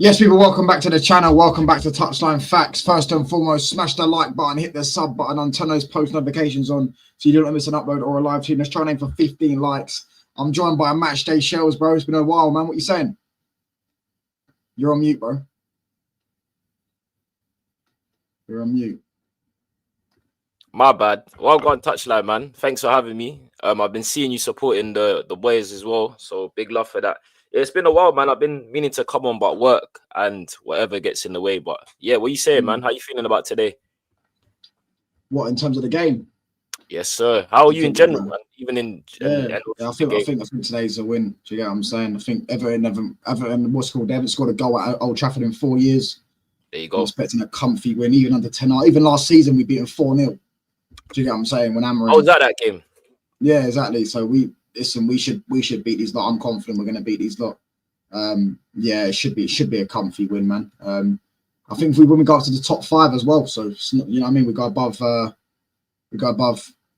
Yes, people, welcome back to the channel. Welcome back to Touchline Facts. First and foremost, smash the like button, hit the sub button on, turn those post notifications on so you don't miss an upload or a live stream. Let's try and aim for 15 likes. I'm joined by a Matchday Shells, bro. It's been a while, man. What you saying? You're on mute, bro. You're on mute. My bad. Well gone, Touchline, man. Thanks for having me. I've been seeing you supporting the boys as well, so big love for that. Yeah, it's been a while, man. I've been meaning to come on, but work and whatever gets in the way. But yeah, what are you saying, man? How you feeling about today? What, in terms of the game? Yes, sir. How are you in general, man? Even in I think today's a win. Do you get what I'm saying? I think Everton, what's called? They haven't scored a goal at Old Trafford in 4 years. There you go. I'm expecting a comfy win, even under 10. Even last season, we beat them 4-0. Do you get what I'm saying? When Andersen. Oh, was that game? Yeah, exactly. So we should beat these lot. I'm confident we're going to beat these lot. Yeah, it should be a comfy win, man. I think when we go up to the top 5 as well. So it's not, you know what I mean? We go above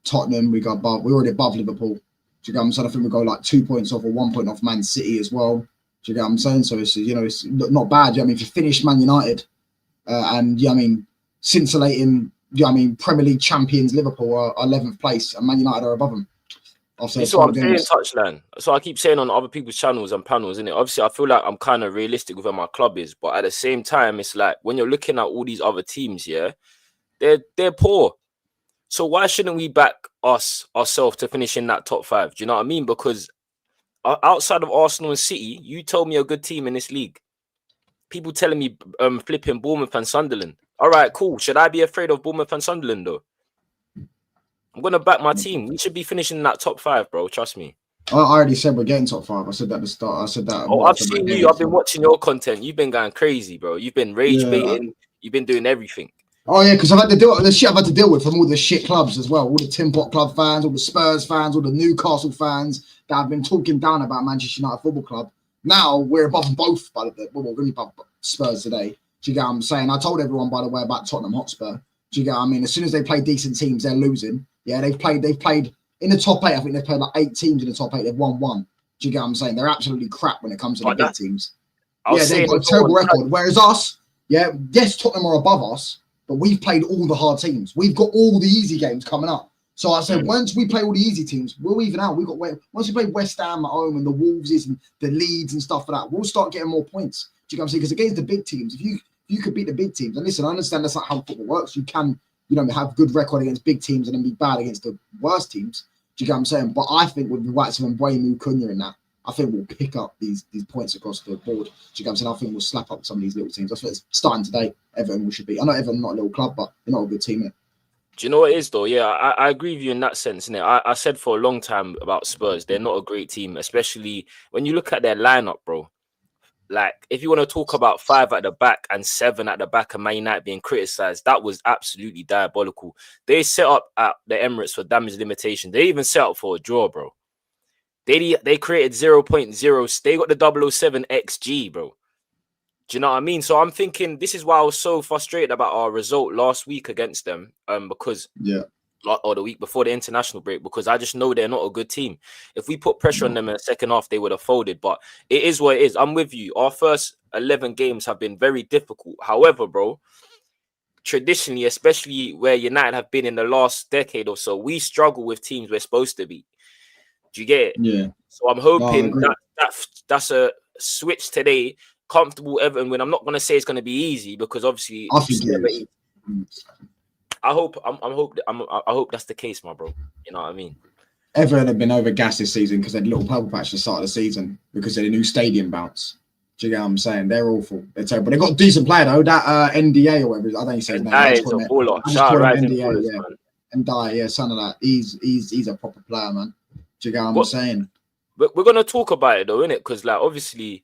Tottenham. We're already above Liverpool. Do you get what I'm saying? I think we go like 2 points off or 1 point off Man City as well. Do you get what I'm saying? So it's, you know, it's not bad. You know what I mean, if you finish Man United and you know what I mean, scintillating, you know what I mean, Premier League champions Liverpool are 11th place and Man United are above them. That's what I'm saying, Touchline. So I keep saying on other people's channels and panels, innit? Obviously, I feel like I'm kind of realistic with where my club is, but at the same time, it's like when you're looking at all these other teams, yeah, they're poor. So why shouldn't we back ourselves to finish in that top 5? Do you know what I mean? Because outside of Arsenal and City, you told me a good team in this league. People telling me flipping Bournemouth and Sunderland. All right, cool. Should I be afraid of Bournemouth and Sunderland though? I'm gonna back my team. We should be finishing in that top 5, bro. Trust me. I already said we're getting top 5. I said that at the start. I said that. Oh, I've seen you. I've been watching your content. You've been going crazy, bro. You've been rage baiting. You've been doing everything. Oh yeah, because I've had to deal with the shit I've had to deal with from all the shit clubs as well. All the Tin Pot Club fans, all the Spurs fans, all the Newcastle fans that have been talking down about Manchester United Football Club. Now we're above both, by the way. We're really above Spurs today. Do you get what I'm saying? I told everyone, by the way, about Tottenham Hotspur. Do you get what I mean? As soon as they play decent teams, they're losing. Yeah, they've played in the top 8. I think they've played like 8 teams in the top 8. They've won 1. Do you get what I'm saying? They're absolutely crap when it comes to the big teams. Yeah, they've got a terrible record. Whereas us, yeah, yes, Tottenham are above us, but we've played all the hard teams. We've got all the easy games coming up. So I said, once we play all the easy teams, we'll even out. Once we play West Ham at home and the Wolves and the Leeds and stuff like that, we'll start getting more points. Do you get what I'm saying? Because against the big teams, if you could beat the big teams, and listen, I understand that's not how football works. You can, you know, have good record against big teams and then be bad against the worst teams. Do you get what I'm saying? But I think with the likes of Mbeumo, Cunha and that, I think we'll pick up these points across the board. Do you get what I'm saying? I think we'll slap up some of these little teams. I think it's starting today. Everton we should be. I know Everton not a little club, but they're not a good team. Do you know what it is though? Yeah, I agree with you in that sense. Innit? I said for a long time about Spurs, they're not a great team, especially when you look at their lineup, bro. Like, if you want to talk about 5 at the back and 7 at the back and Man United being criticised, that was absolutely diabolical. They set up at the Emirates for damage limitation. They even set up for a draw, bro. They created 0.0. They got the 007 XG, bro. Do you know what I mean? So I'm thinking this is why I was so frustrated about our result last week against them. Because or the week before the international break, because I just know they're not a good team. If we put pressure on them in the second half, they would have folded. But it is what it is. I'm with you. Our first 11 games have been very difficult. However, bro, traditionally, especially where United have been in the last decade or so, we struggle with teams we're supposed to beat. Do you get it? Yeah. So I'm hoping that's a switch today. Comfortable Everton win. I'm not going to say it's going to be easy because obviously I think it is. I hope that's the case, my bro. You know what I mean? Everton have been overgassed this season because they had a little purple patch at the start of the season because of the new stadium bounce. Do you get what I'm saying? They're awful. They're terrible. They've got a decent player though. That NDA or whatever. I don't say his name. I just call him NDA. Yeah, NDA. Yeah, son of that. He's a proper player, man. Do you get what I'm saying? But we're gonna talk about it though, innit? Because like obviously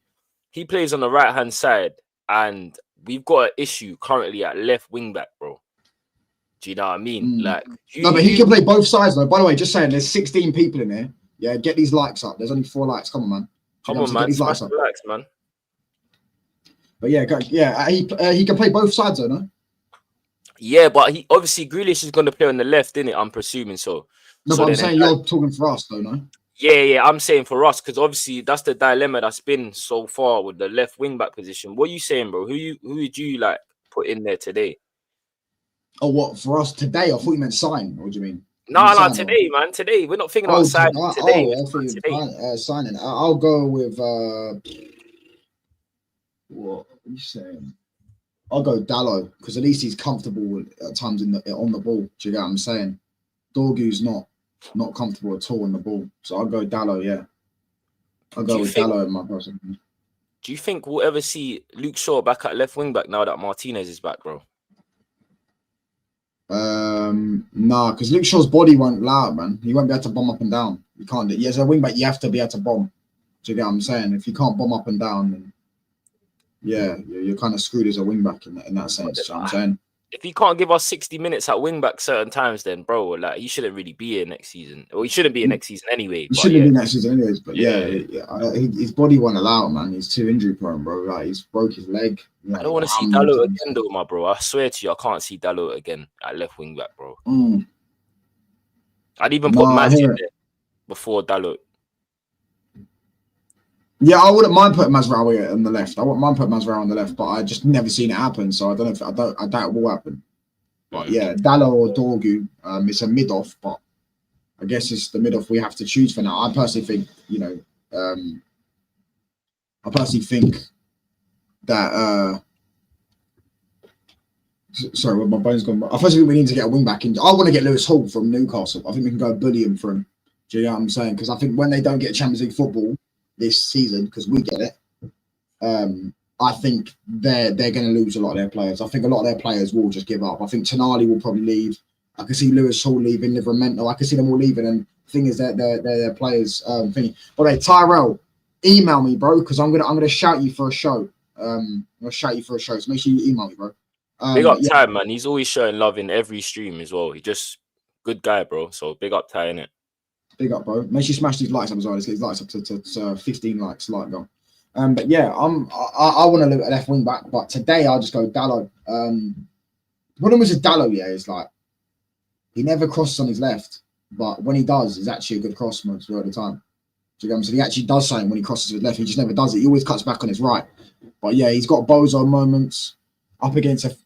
he plays on the right hand side, and we've got an issue currently at left wing back, bro. Do you know what I mean? Like, but he can play both sides though. By the way, just saying, there's 16 people in here. Yeah, get these likes up. There's only 4 likes. Come on, man. Come on, man. Smash the likes, man. But he can play both sides though, no? Yeah, but he obviously Grealish is going to play on the left, innit? I'm presuming so. No, so but I'm saying you're talking for us though, no? Yeah, I'm saying for us because obviously that's the dilemma that's been so far with the left wing back position. What are you saying, bro? Who would you like put in there today? Oh, what for us today? I thought you meant sign. What do you mean? No, today, man. Today we're not thinking about signing today. Signing. I'll go with what are you saying? I'll go Dalot because at least he's comfortable at times on the ball. Do you get what I'm saying? Dorgu's not comfortable at all on the ball, so I'll go Dalot. Yeah, I'll go with Dalot in my person. Do you think we'll ever see Luke Shaw back at left wing back now that Martinez is back, bro? Nah, because Luke Shaw's body won't allow it, man. He won't be able to bomb up and down. You can't. As a wing back, you have to be able to bomb. Do you get what I'm saying? If you can't bomb up and down, then yeah, you're kind of screwed as a wing back in that sense. You know what I'm saying? If he can't give us 60 minutes at wing back certain times, then bro, like he shouldn't really be here next season. Or he shouldn't be here next season anyway. He shouldn't be next season anyways. But his body won't allow it, man. He's too injury prone, bro. Like he's broke his leg. I don't want to see Dalot again, though, my bro. I swear to you, I can't see Dalot again at left wing back, bro. I'd even put Matchday there before Dalot. Yeah, I wouldn't mind putting Masraoui on the left. I wouldn't mind putting Masraoui on the left, but I just never seen it happen. So I don't know if I doubt it will happen. But yeah, Dalot or Dorgu, it's a mid-off, but I guess it's the mid-off we have to choose for now. I personally think, that sorry, my bone's gone. I personally think we need to get a wing back in. I want to get Lewis Hall from Newcastle. I think we can go bully him for him. Do you know what I'm saying? Because I think when they don't get Champions League football this season, because we get it, I think they're going to lose a lot of their players. I think a lot of their players will just give up. I think Tonali will probably leave. I can see Lewis Hall leaving, Livramento. I can see them all leaving. And the thing is that they're players thingy. But hey, Tyrell, email me, bro, because I'm gonna shout you for a show. I'm gonna shout you for a show. So make sure you email me, bro. Big up Ty, man. He's always showing love in every stream as well. He just good guy, bro. So big up Ty, innit? Big up, bro. Make sure you smash these likes up as well. Let's get these likes up to 15 likes. Like go. But yeah, I want to look at left wing back, but today I'll just go Dalot. The problem with Dalot, is like he never crosses on his left, but when he does, it's actually a good cross most of the time. So he actually does something when he crosses with left. He just never does it. He always cuts back on his right. But yeah, he's got bozo moments up against a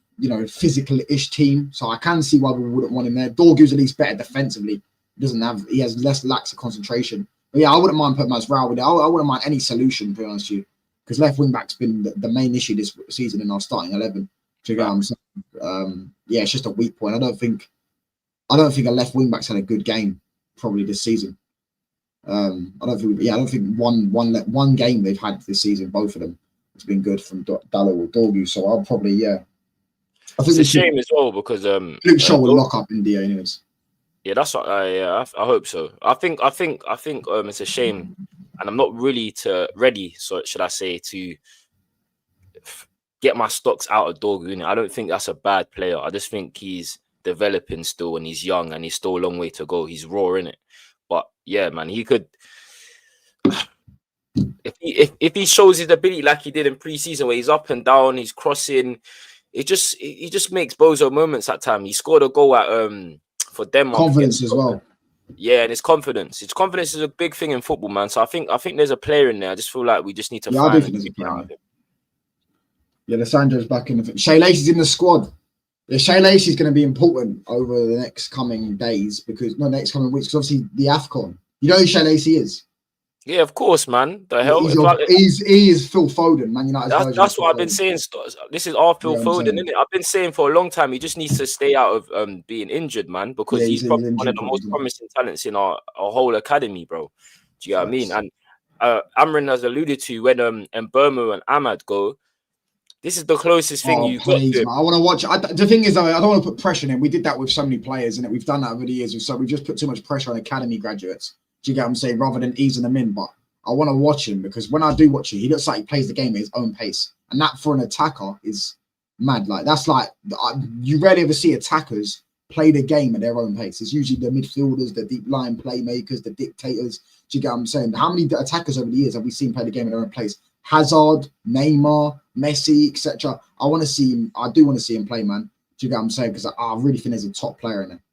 physical-ish team. So I can see why we wouldn't want him there. Dorgu's at least better defensively. He has lacks of concentration. But yeah, I wouldn't mind putting Masraoui there. I wouldn't mind any solution, to be honest with you, because left wing back's been the main issue this season in our starting 11. So yeah, it's just a weak point. I don't think a left wing back's had a good game probably this season. I don't think one game they've had this season, both of them, it's been good from Dalot or Dorgu. So I'll probably I think it's a shame as well because Luke Shaw will lock up India anyways. Yeah, that's what I hope so. I think it's a shame, and I'm not really ready. So should I say to get my stocks out of Dorgu? I don't think that's a bad player. I just think he's developing still, and he's young, and he's still a long way to go. He's raw in it, but yeah, man, he could. If he shows his ability like he did in pre-season, where he's up and down, he's crossing, he just makes bozo moments at time. He scored a goal at for Denmark. Confidence as well. Yeah, and his confidence. His confidence is a big thing in football, man. So I think there's a player in there. I just feel like we just need to. Yeah, I do think there's a player. Yeah, Lissandro's back in the. Shea Lacey's in the squad. Yeah, Shay Lacey's going to be important over the next coming days next coming weeks, because obviously the AFCON. You know who Shay Lacey is? Yeah, of course, man. The hell? He is Phil Foden, Man United's version. That's what I've been saying. This is our Phil Foden, isn't it? I've been saying for a long time. He just needs to stay out of being injured, man, because he's probably one of the most promising talents in our whole academy, bro. Do you know what I mean? And Amrin has alluded to when Burma and Ahmad go. This is the closest thing you got to him. I want to watch. The thing is, though, I don't want to put pressure on him. We did that with so many players, and we've done that over the years. So we just put too much pressure on academy graduates. Do you get what I'm saying? Rather than easing them in, but I want to watch him, because when I do watch him, he looks like he plays the game at his own pace, and that for an attacker is mad. Like that's like you rarely ever see attackers play the game at their own pace. It's usually the midfielders, the deep line playmakers, the dictators. Do you get what I'm saying? How many attackers over the years have we seen play the game at their own pace? Hazard, Neymar, Messi, etc. I want to see him. I do want to see him play, man. Do you get what I'm saying? Because I really think there's a top player in there.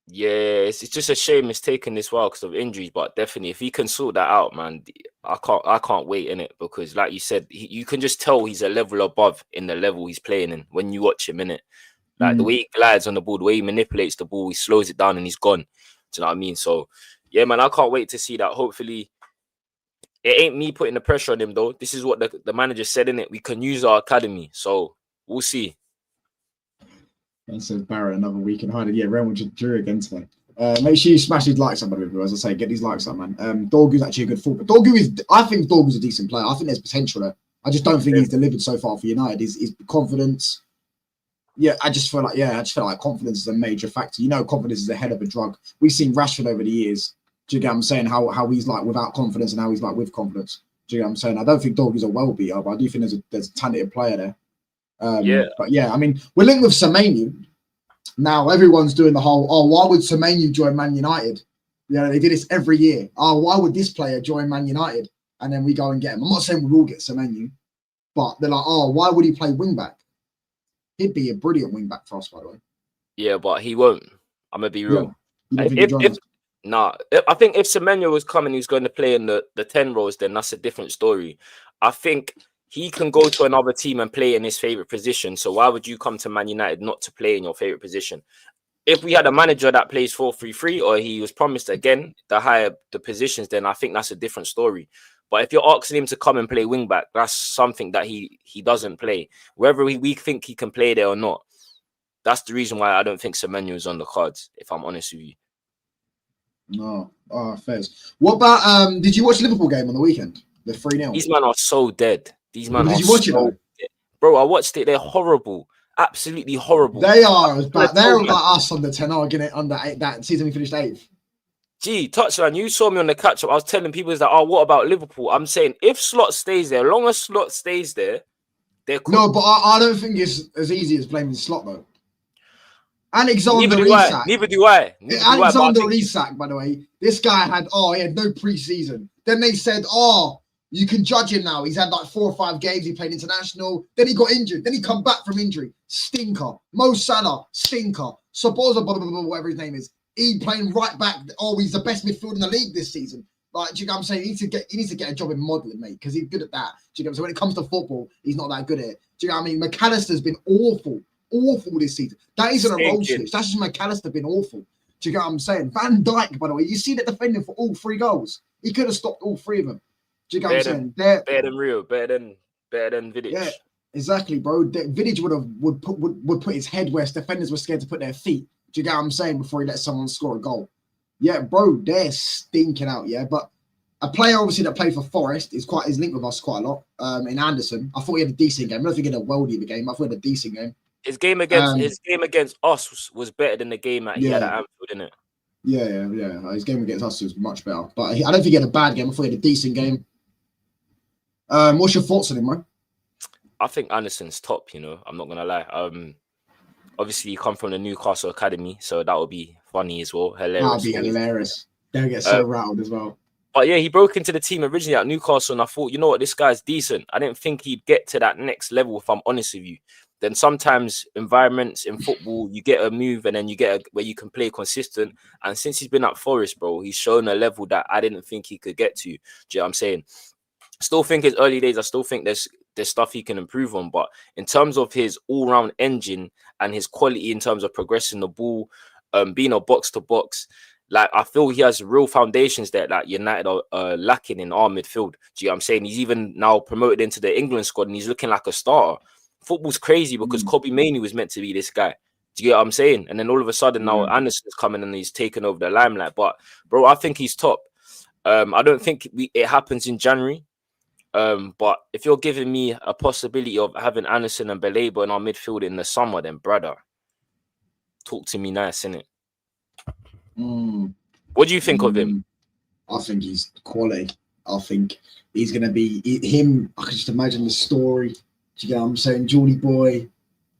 Yeah, it's just a shame it's taken this while because of injuries, but definitely if he can sort that out, man, I can't wait in it, because like you said, you can just tell he's a level above in the level he's playing in when you watch him in it. Like the way he glides on the ball, the way he manipulates the ball, he slows it down and he's gone. Do you know what I mean? So yeah, man, I can't wait to see that. Hopefully, it ain't me putting the pressure on him though. This is what the manager said in it. We can use our academy, so we'll see. And says Barrett, another week in hiding. Yeah, Real Madrid drew again today. Make sure you smash these likes up, as I say. Get these likes up, man. Dorgu's actually a good fullback. I think Dorgu's a decent player. I think there's potential there. I just don't think he's delivered so far for United. His confidence. Yeah, I just feel like confidence is a major factor. You know, confidence is a hell of a drug. We've seen Rashford over the years. Do you get what I'm saying? How he's like without confidence and how he's like with confidence. Do you get what I'm saying? I don't think Dorgu's a well beater, but I do think there's a talented player there. But yeah, I mean, we're linked with Semenyo. Now everyone's doing the whole, why would Semenyo join Man United? Yeah, they do this every year. Why would this player join Man United? And then we go and get him. I'm not saying we'll all get Semenyo, but they're like, why would he play wing back? He'd be a brilliant wing back for us, by the way. Yeah, but he won't. I'm gonna be real. Yeah. I think if Semenyo was coming, he's going to play in the 10 roles, then that's a different story. I think he can go to another team and play in his favorite position. So why would you come to Man United not to play in your favorite position? If we had a manager that plays 4-3-3, or he was promised again the higher the positions, then I think that's a different story. But if you're asking him to come and play wing back, that's something that he doesn't play. Whether we think he can play there or not, that's the reason why I don't think Semenyo is on the cards, if I'm honest with you. No, fairs. What about did you watch the Liverpool game on the weekend? The 3-0. These men are so dead. Did you watch it? Dead. Bro, I watched it. They're horrible. Absolutely horrible. They are as bad. They're like us on the 10 getting it under 8 that season we finished 8th. Gee, touchline, you saw me on the catch up. I was telling people that, what about Liverpool? I'm saying if Slot stays there, long as Slot stays there, they're cool. No, but I don't think it's as easy as blaming Slot though. Alexander Isak. Neither do I. Alexander Isak, by the way, this guy had no pre-season. Then they said, you can judge him now. He's had like 4 or 5 games. He played international. Then he got injured. Then he come back from injury. Stinker. Mo Salah. Stinker. Soboza, whatever his name is. He playing right back. He's the best midfielder in the league this season. Like, do you know what I'm saying? He needs to get a job in modelling, mate, because he's good at that. Do you know what I'm saying? When it comes to football, he's not that good at it. Do you know what I mean? McAllister's been awful this season. That isn't a role switch. That's just McAllister been awful. Do you get what I'm saying? Van Dijk, by the way, you see that defending for all 3 goals. He could have stopped all 3 of them. Do you get what I'm saying? Better than Rio, better than Vidic. Yeah, exactly, bro. Vidic would put his head where defenders were scared to put their feet. Do you get what I'm saying? Before he let someone score a goal. Yeah, bro, they're stinking out. Yeah, but a player obviously that played for Forest is linked with us quite a lot. In Andersen, I thought he had a decent game. I don't think he had a worldie of a game. I thought he had a decent game. His game against us was better than the game that he had at Anfield, innit? Yeah. His game against us was much better. But I don't think he had a bad game. I thought he had a decent game. What's your thoughts on him, bro? I think Andersen's top, I'm not going to lie. Obviously, he come from the Newcastle Academy, so that would be funny as well. Hilarious. That would be hilarious. They'll get so rattled as well. But yeah, he broke into the team originally at Newcastle, and I thought, you know what, this guy's decent. I didn't think he'd get to that next level, if I'm honest with you. Then sometimes environments in football, you get a move and then you get where you can play consistent. And since he's been at Forest, bro, he's shown a level that I didn't think he could get to. Do you know what I'm saying? Still think it's early days. I still think there's there's stuff he can improve on. But in terms of his all-round engine and his quality in terms of progressing the ball, being a box-to-box, like, I feel he has real foundations that United are lacking in our midfield. Do you know what I'm saying? He's even now promoted into the England squad and he's looking like a starter. Football's crazy because Kobe Mainoo was meant to be this guy. Do you get what I'm saying? And then all of a sudden now Andersen's coming and he's taken over the limelight. But bro, I think he's top. I don't think it happens in January. But if you're giving me a possibility of having Andersen and Baleba in our midfield in the summer, then brother, talk to me nice, innit? What do you think of him? I think he's quality. I think he's going to be him. I can just imagine the story. Do you get what I'm saying? Geordie boy,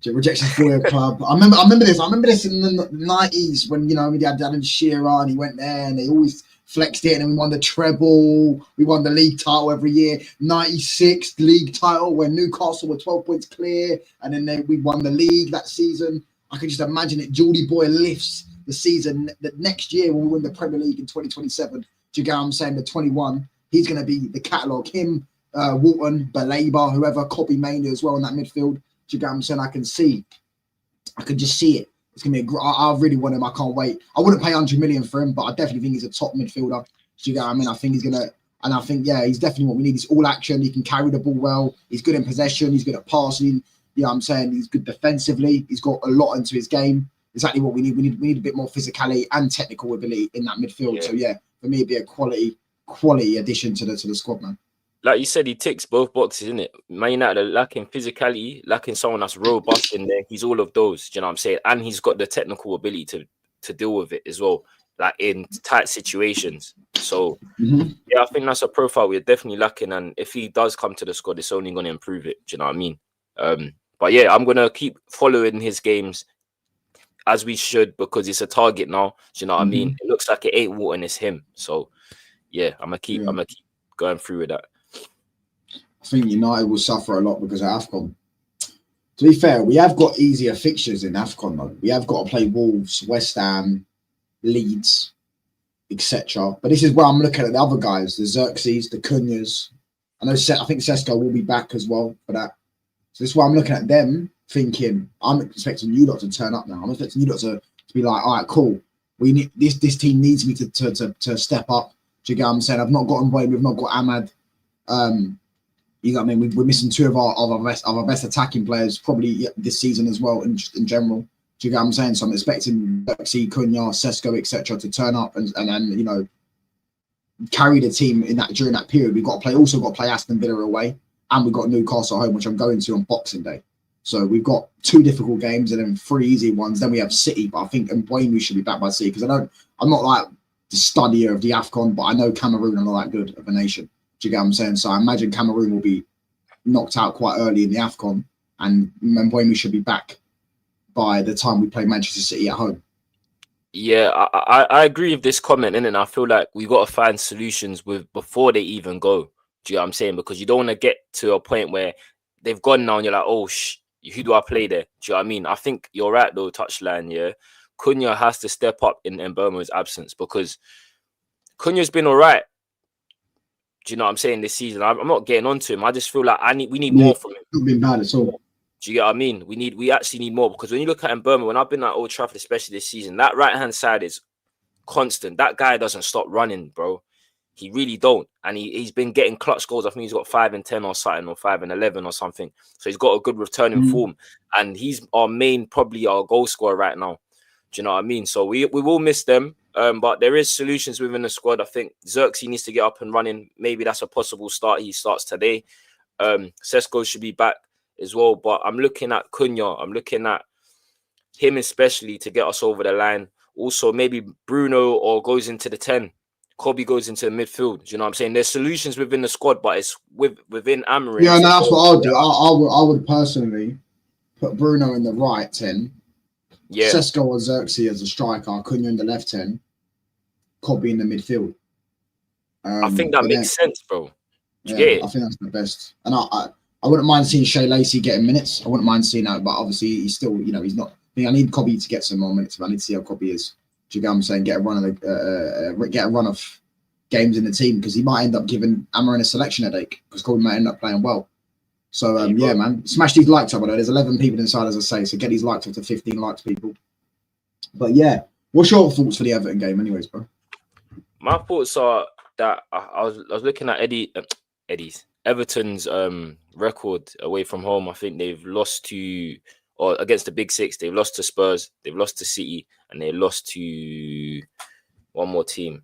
rejections for your club. I remember this in the 90s when, you know, we had Alan Shearer and he went there and they always flexed it, and then we won the treble. We won the league title every year. 96 league title when Newcastle were 12 points clear, and then we won the league that season. I can just imagine it. Geordie boy lifts the season the next year when we win the Premier League in 2027. Do you get what I'm saying? The 21, he's going to be the catalogue. Him, Walton, Baleba, whoever, Kobe Mainoo as well in that midfield. Do you get what I'm saying? I can just see it. It's going to be I really want him. I can't wait. I wouldn't pay 100 million for him, but I definitely think he's a top midfielder. Do you get what I mean? I think he's going to, and I think, yeah, he's definitely what we need. He's all action. He can carry the ball well. He's good in possession. He's good at passing. You know what I'm saying? He's good defensively. He's got a lot into his game. Exactly what we need. We need a bit more physicality and technical ability in that midfield. Yeah. So yeah, for me, it'd be a quality addition to the squad, man. Like you said, he ticks both boxes, isn't it? Man United are lacking physicality, lacking someone that's robust in there. He's all of those, do you know what I'm saying? And he's got the technical ability to deal with it as well, like in tight situations. So yeah, I think that's a profile we're definitely lacking. And if he does come to the squad, it's only going to improve it. Do you know what I mean? But yeah, I'm going to keep following his games as we should, because it's a target now. Do you know what I mean? It looks like it ain't Walton, it's him. So yeah, I'm gonna keep going through with that. I think United will suffer a lot because of AFCON. To be fair, we have got easier fixtures in AFCON though. We have got to play Wolves, West Ham, Leeds, etc. But this is where I'm looking at the other guys, the Xerxes, the Cunhas. I think Sesko will be back as well for that. So this is why I'm looking at them, thinking I'm expecting you lot to turn up now. I'm expecting you lot to be like, all right, cool. We need this team needs me to step up. Do you get what I'm saying? I've not got Mboy, we've not got Ahmad. You know what I mean? We're missing two of our best attacking players probably this season as well, in general. Do you get what I'm saying? So I'm expecting Xerxes, Cunha, Sesko, etc. to turn up and you know, carry the team during that period. We've got to play Aston Villa away, and we've got Newcastle home, which I'm going to on Boxing Day. So we've got 2 difficult games and then 3 easy ones. Then we have City, but I think Mboy should be back by City, because I'm not like the studier of the AFCON, but I know Cameroon are not that good of a nation. Do you get what I'm saying? So I imagine Cameroon will be knocked out quite early in the AFCON, and Mboy should be back by the time we play Manchester City at home. Yeah, I agree with this comment, and I feel like we got to find solutions before they even go. Do you know what I'm saying? Because you don't want to get to a point where they've gone now and you're like, oh, who do I play there? Do you know what I mean? I think you're right though, Touchline. Yeah, Cunha has to step up in Mbeumo's absence, because Cunha's been all right. Do you know what I'm saying? This season, I'm not getting onto him. I just feel like we need more from him. Not been bad at all. Do you get what I mean? We actually need more, because when you look at Mbeumo, when I've been at Old Trafford, especially this season, that right hand side is constant. That guy doesn't stop running, bro. He really don't, and he's been getting clutch goals. I think he's got 5 and 10 or something, or 5 and 11 or something. So he's got a good return in form, and he's probably our goal scorer right now. Do you know what I mean? So we will miss them. But there is solutions within the squad. I think Xerxes needs to get up and running. Maybe that's a possible start. He starts today. Sesko should be back as well. But I'm looking at Cunha. I'm looking at him especially to get us over the line. Also, maybe Bruno or goes into the 10. Kobe goes into the midfield. Do you know what I'm saying? There's solutions within the squad, but it's within Amorim. Yeah, no, that's what I'll do. I would personally put Bruno in the right 10. Yeah. Sesko or Xerxes as a striker. Cunha in the left 10. Kobe in the midfield. I think that makes sense, bro. I think that's the best. And I wouldn't mind seeing Shea Lacey getting minutes. I wouldn't mind seeing that, but obviously he's still, you know, he's not. I need Kobe to get some more minutes. But I need to see how Kobe is. Do you get what I'm saying? Get a run of games in the team, because he might end up giving Amorim a selection headache, because Kobe might end up playing well. So yeah, man, smash these likes up. There's 11 people inside, as I say. So get these likes up to 15 likes, people. But yeah, what's your thoughts for the Everton game, anyways, bro? My thoughts are that I was looking at Everton's record away from home. I think they've lost to, or against the Big Six, they've lost to Spurs, they've lost to City, and they lost to one more team.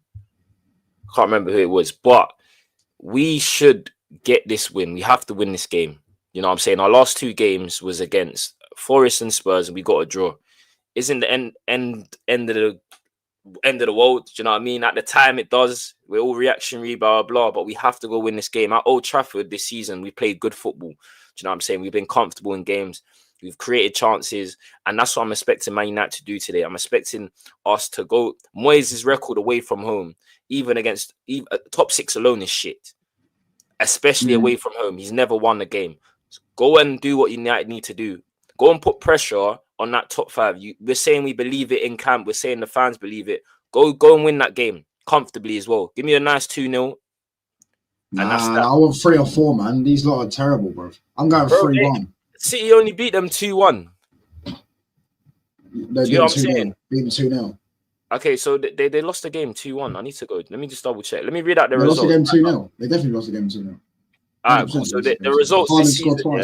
Can't remember who it was, but we should get this win. We have to win this game. You know what I'm saying? Our last 2 games was against Forest and Spurs, and we got a draw. Isn't the end of the world? Do you know what I mean? At the time, it does. We're all reactionary, blah, blah, blah, but we have to go win this game. At Old Trafford this season, we played good football. Do you know what I'm saying? We've been comfortable in games. We've created chances, and that's what I'm expecting Man United to do today. I'm expecting us to go. Moyes' record away from home, even against top 6 alone, is shit. Especially away from home. He's never won a game. So go and do what United need to do. Go and put pressure on that top 5. We're saying we believe it in camp. We're saying the fans believe it. Go and win that game comfortably as well. Give me a nice 2-0. Nah, I want 3 or 4, man. These lot are terrible, bro. I'm going 3-1. City only beat them 2-1. They beat them 2-0. Beat them 2-0. Okay, so they lost the game 2-1. I need to go. Let me just double check. Let me read out the results. They lost the game 2-0. They definitely lost the game 2-0. All right, cool. So the results this season,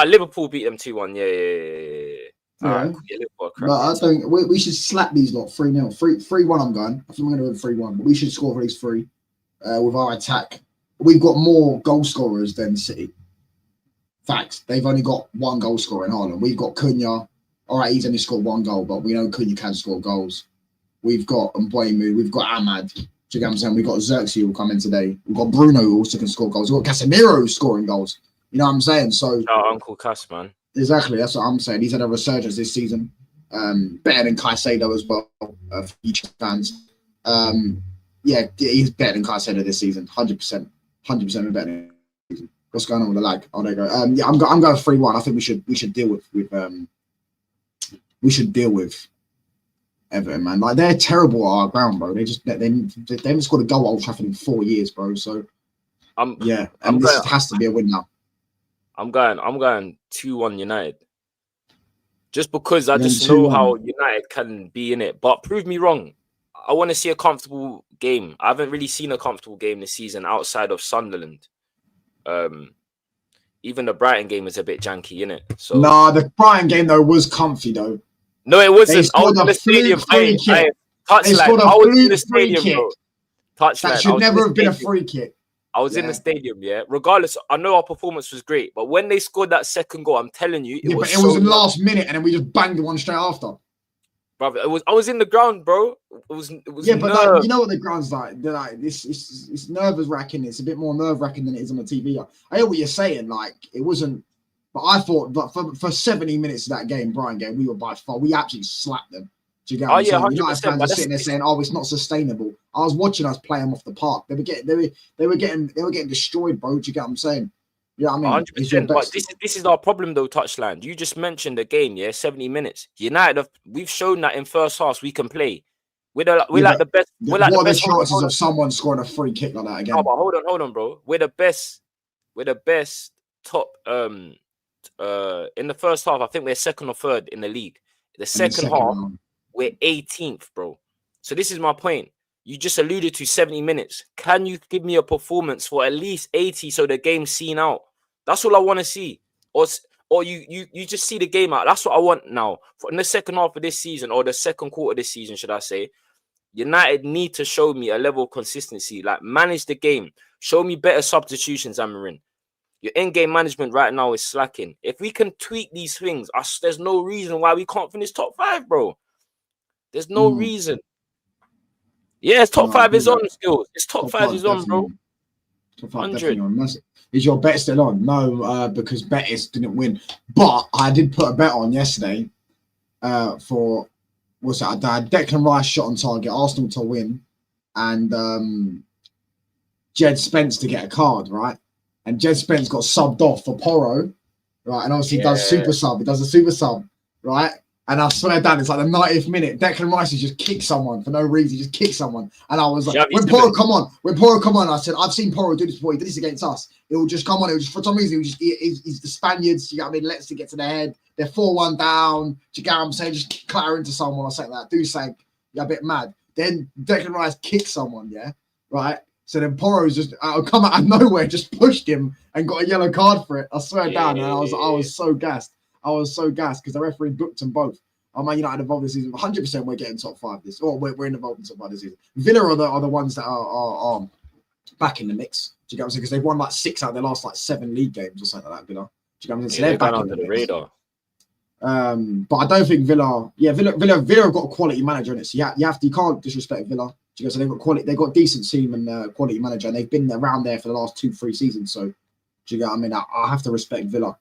Liverpool beat them 2-1. Yeah. All right, cool. Liverpool, but I think we should slap these lot 3-0. 3-1 I'm going. I think we're going to go 3-1, but we should score for these 3 with our attack. We've got more goal scorers than City. Facts. They've only got 1 goal scorer in Haaland. We've got Cunha. All right, he's only scored 1 goal, but we know Cunha can score goals. We've got Mbeumo. We've got Ahmad. Do you get what I'm saying? We've got Xerxes who will come in today. We've got Bruno who also can score goals. We've got Casemiro who's scoring goals. You know what I'm saying? So, Uncle Cass, man. Exactly. That's what I'm saying. He's had a resurgence this season. Better than Caicedo as well for future fans. Yeah, he's better than Caicedo this season. 100%. 100% better than this season. What's going on with the lag? Oh, there you go. Yeah, I'm going 3-1. I think we should deal with Everton, man. Like, they're terrible at our ground, bro. They haven't scored a goal at Old Trafford in 4 years, bro. So this has to be a win now. I'm going 2-1 United. Just because I just know how United can be in it. But prove me wrong. I want to see a comfortable game. I haven't really seen a comfortable game this season outside of Sunderland. Even the Brighton game was a bit janky, innit? So the Brighton game though was comfy though. No, it wasn't. I was in the stadium. They scored a fluke free kick. That should never have been a free kick. I was in the stadium, yeah. Regardless, I know our performance was great, but when they scored that second goal, I'm telling you, it was in last minute, and then we just banged the one straight after. Brother, I was in the ground, bro. It was yeah, but you know what the ground's like? They're like it's nerve wracking. It's a bit more nerve wracking than it is on the TV. I hear what you're saying. Like it wasn't, but I thought that for 70 minutes of that game, Brian game, we absolutely slapped them. Do you get what I'm saying? United fans are sitting there saying, "Oh, it's not sustainable." I was watching us play them off the park. They were getting destroyed, bro. Do you get what I'm saying? Yeah, I mean, 100%. But this is our problem, though. Touchline. You just mentioned the game, yeah, 70 minutes. United, we've shown that in first half we can play. We're like the best. What are the chances of someone scoring a free kick like that again? No, but hold on, bro. We're the best. We're the best top. In the first half, I think we're 2nd or 3rd in the league. The second half. We're 18th, bro. So this is my point. You just alluded to 70 minutes. Can you give me a performance for at least 80 so the game's seen out? That's all I want to see. Or you just see the game out. That's what I want now. In the second half of this season, or the second quarter of this season, should I say, United need to show me a level of consistency. Like, manage the game. Show me better substitutions, Amarin. Your in-game management right now is slacking. If we can tweak these things, there's no reason why we can't finish top 5, bro. There's no reason. Yeah, top 5 is on still. It's top 5 is on, bro. Top 5 definitely on. Is your bet still on? No, because Betis didn't win. But I did put a bet on yesterday for what's that? I had Declan Rice shot on target, Arsenal to win, and Jed Spence to get a card, right? And Jed Spence got subbed off for Porro, right? And obviously he does super sub. He does a super sub, right? And I swear down, it's like the 90th minute. Declan Rice has just kicked someone for no reason. He just kicked someone. And I was like, when Porro come on, I said, I've seen Porro do this before. He did this against us. It will just come on. It will just, for some reason, he's the Spaniards. You know what I mean? Lets to get to their head. They're 4-1 down. Do you get what I'm saying? Just clatter into someone or something like that. Do something. You're a bit mad. Then Declan Rice kicked someone, yeah? Right? So then Porro's just come out of nowhere, just pushed him and got a yellow card for it. I swear down. And I was so gassed. I was so gassed because the referee booked them both. Man United involved this season. 100% we're getting top 5 this. Or we're involved in top 5 this season. Villa are the ones that are back in the mix. Do you get what I'm saying? Because they've won like 6 out of their last like 7 league games or something like that, Villa. Do you get what I'm saying? So they're back under the radar. But I don't think Villa have got a quality manager in it. So you can't disrespect Villa. Do you know, so they've got quality, they've got decent team and quality manager, and they've been around there for the last 2-3 seasons. So do you get what I mean? I have to respect Villa.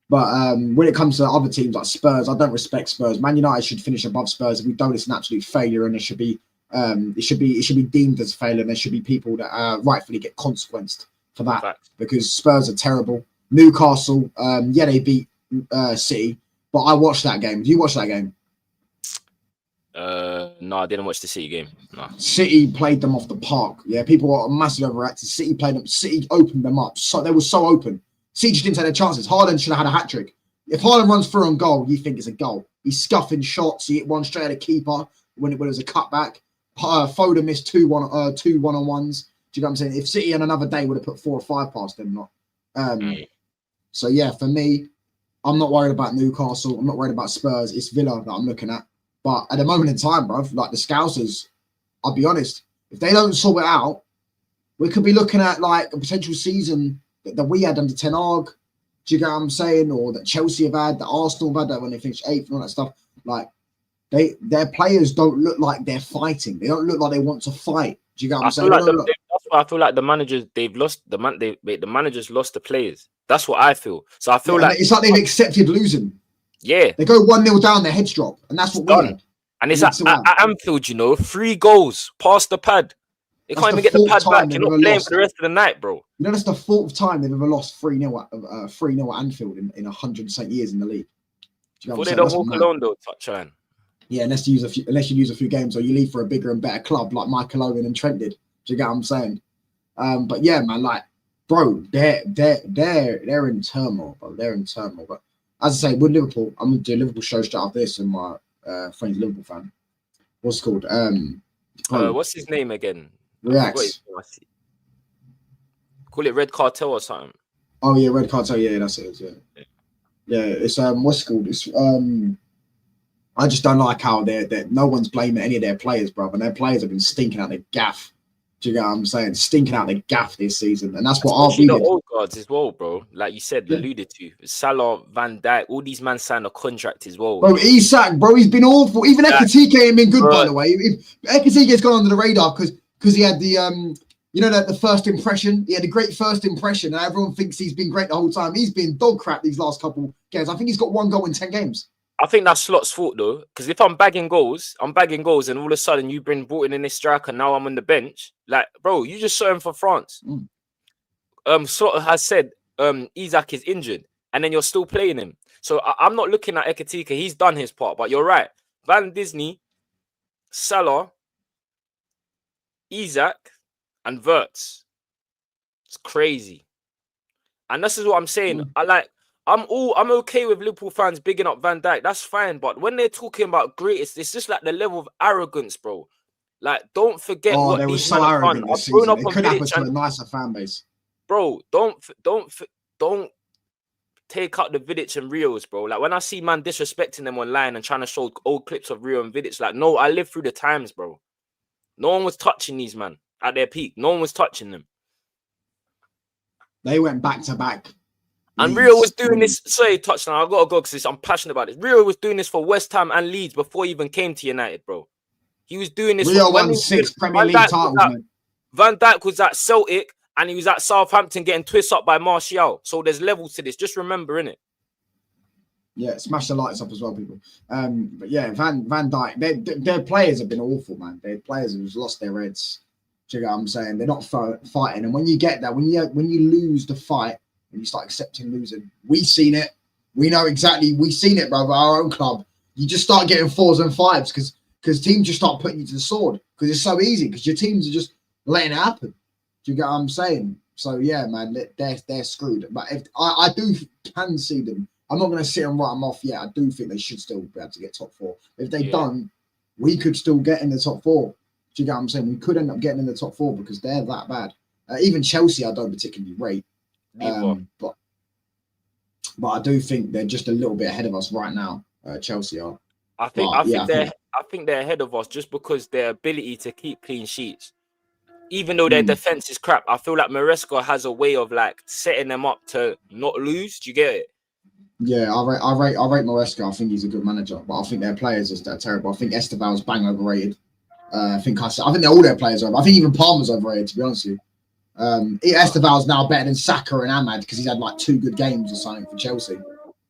But when it comes to other teams like Spurs, I don't respect Spurs. Man United should finish above Spurs. If we don't, it's an absolute failure, and it should be deemed as a failure. And there should be people that rightfully get consequenced for that, because Spurs are terrible. Newcastle, they beat City, but I watched that game. Did you watch that game? No, I didn't watch the City game. No. City played them off the park. Yeah, people are massively overreacted. City played them. City opened them up. So they were so open. City just didn't take their chances. Haaland should have had a hat-trick. If Haaland runs through on goal, you think it's a goal. He's scuffing shots. He hit one straight at the keeper when it was a cutback. Foden missed two one-on-ones. Do you know what I'm saying? If City on another day would have put 4 or 5 past them, not. So yeah, for me, I'm not worried about Newcastle. I'm not worried about Spurs. It's Villa that I'm looking at. But at the moment in time, bro, like the Scousers, I'll be honest, if they don't sort it out, we could be looking at like a potential season that we had under Ten Hag. Do you get what I'm saying? Or that Chelsea have had, that Arsenal have had, that when they finished 8th and all that stuff. Like their players don't look like they're fighting. They don't look like they want to fight. Do you get what I'm saying? That's why I feel like the managers, they've lost the managers lost the players. That's what I feel. So I feel like it's like they've accepted losing. Yeah, they go 1-0 down, their heads drop, and that's what we're done. And it's at Anfield, you know, 3 goals past the pad. They can't even get the pad back. You're not playing for the rest of the night, bro. You know, that's the 4th time they've ever lost 3-0 at Anfield in 100% years in the league. Before they don't walk alone, though, touchline. Yeah, unless you use a few games, or you leave for a bigger and better club like Michael Owen and Trent did. Do you get what I'm saying? But yeah, man, like, bro, they're in turmoil, bro. They're in turmoil. But as I say, with Liverpool, I'm gonna do a Liverpool show straight after this, and my friend's a Liverpool fan. What's it called? What's his name again? Reacts. Call it Red Cartel or something. Oh yeah, Red Cartel. Yeah, that's it. Yeah. It's what's it called? It's I just don't like how they're no one's blaming any of their players, bro. And their players have been stinking out their gaff. Do you get what I'm saying? Stinking out their gaff this season, and that's what RB did. The old guards as well, bro. Like you said, alluded to Salah, Van Dijk, all these men signed a contract as well. Bro, Isak, bro, he's been awful. Even Ekitike ain't been good, by the way. Ekitike's gone under the radar because he had the the first impression. He had a great first impression, and everyone thinks he's been great the whole time. He's been dog crap these last couple games. I think he's got 1 goal in 10 games. I think that's Slot's fault though, because if I'm bagging goals, and all of a sudden you brought in this striker, now I'm on the bench. Like, bro, you just saw him for France. Slot has said Isak is injured, and then you're still playing him. So I'm not looking at Ekitike. He's done his part, but you're right. Van Disney, Salah, Isak, and Wirtz. It's crazy. And this is what I'm saying. I'm okay with Liverpool fans bigging up Van Dijk. That's fine. But when they're talking about greatest, it's just like the level of arrogance, bro. Like, don't forget what they were these so arrogant this season. It could happen to a nicer fan base. Bro, don't take out the Vidic and Rios, bro. Like, when I see man disrespecting them online and trying to show old clips of Rio and Vidic, like, no, I lived through the times, bro. No one was touching these man at their peak. No one was touching them. They went back to back. And Rio was doing this. Sorry, touchdown. I gotta go because I'm passionate about this. Rio was doing this for West Ham and Leeds before he even came to United, bro. He was doing this. Rio won 6 Premier League titles, man. Van Dijk was at Celtic and he was at Southampton getting twisted up by Martial. So there's levels to this. Just remember, innit? Yeah, smash the lights up as well, people. But yeah, Van Dijk, their players have been awful, man. Their players have lost their heads. Do you get what I'm saying? They're not fighting. And when you get that, when you lose the fight, and you start accepting losing, we've seen it. We know exactly. We've seen it, bro. Our own club. you just start getting 4s and 5s because teams just start putting you to the sword because it's so easy because your teams are just letting it happen. Do you get what I'm saying? So yeah, man, they're screwed. But if I can see them, I'm not going to sit and write them off yet. I do think they should still be able to get top 4. If they don't, we could still get in the top 4. Do you get what I'm saying? We could end up getting in the top 4 because they're that bad. Even Chelsea, I don't particularly rate. But I do think they're just a little bit ahead of us right now. Chelsea are. I think they're ahead of us just because their ability to keep clean sheets. Even though their defense is crap, I feel like Maresca has a way of like setting them up to not lose. Do you get it? Yeah, I rate Maresca. I think he's a good manager, but I think their players are terrible. I think Esteval's bang overrated. I think they're all their players are. I think even Palmer's overrated, to be honest with you. Esteval's now better than Saka and Ahmad because he's had like 2 good games or something for Chelsea,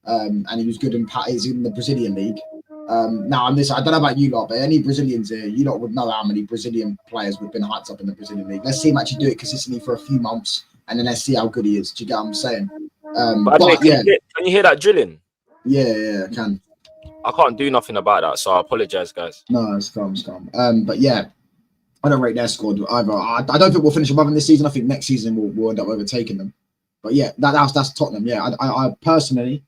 and he was good he's in the Brazilian league. Now, I don't know about you lot, but any Brazilians here, you lot would know how many Brazilian players would have been hyped up in the Brazilian league. Let's see him actually do it consistently for a few months, and then let's see how good he is. Do you get what I'm saying? Can you hear that drilling? Yeah, I can. I can't do nothing about that, so I apologize, guys. No, it's calm. But yeah, I don't rate their squad either. I don't think we'll finish above them this season. I think next season we'll end up overtaking them. But yeah, that's Tottenham. Yeah, I personally,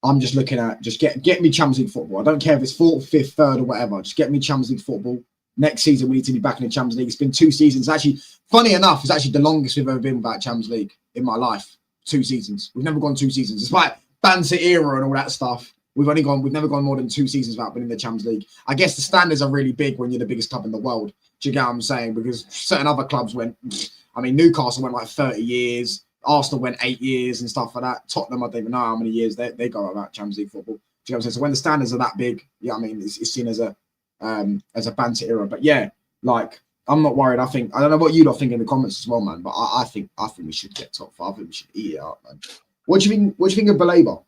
I'm just looking at get me Champions League football. I don't care if it's 4th, 5th, 3rd, or whatever. Just get me Champions League football. Next season we need to be back in the Champions League. It's been 2 seasons. Actually, funny enough, it's actually the longest we've ever been without Champions League in my life. 2 seasons. We've never gone 2 seasons. Despite Banter era and all that stuff, we've never gone more than 2 seasons without being in the Champions League. I guess the standards are really big when you're the biggest club in the world. Do you get what I'm saying? Because certain other clubs Newcastle went like 30 years. Arsenal went 8 years and stuff like that. Tottenham, I don't even know how many years they go about Champions League football. Do you know what I'm saying? So when the standards are that big, it's seen as a banter era. But yeah, like I'm not worried. I don't know what you lot think in the comments as well, man. But I think we should get top 5. I think we should eat it up, man. What do you think of Baleba?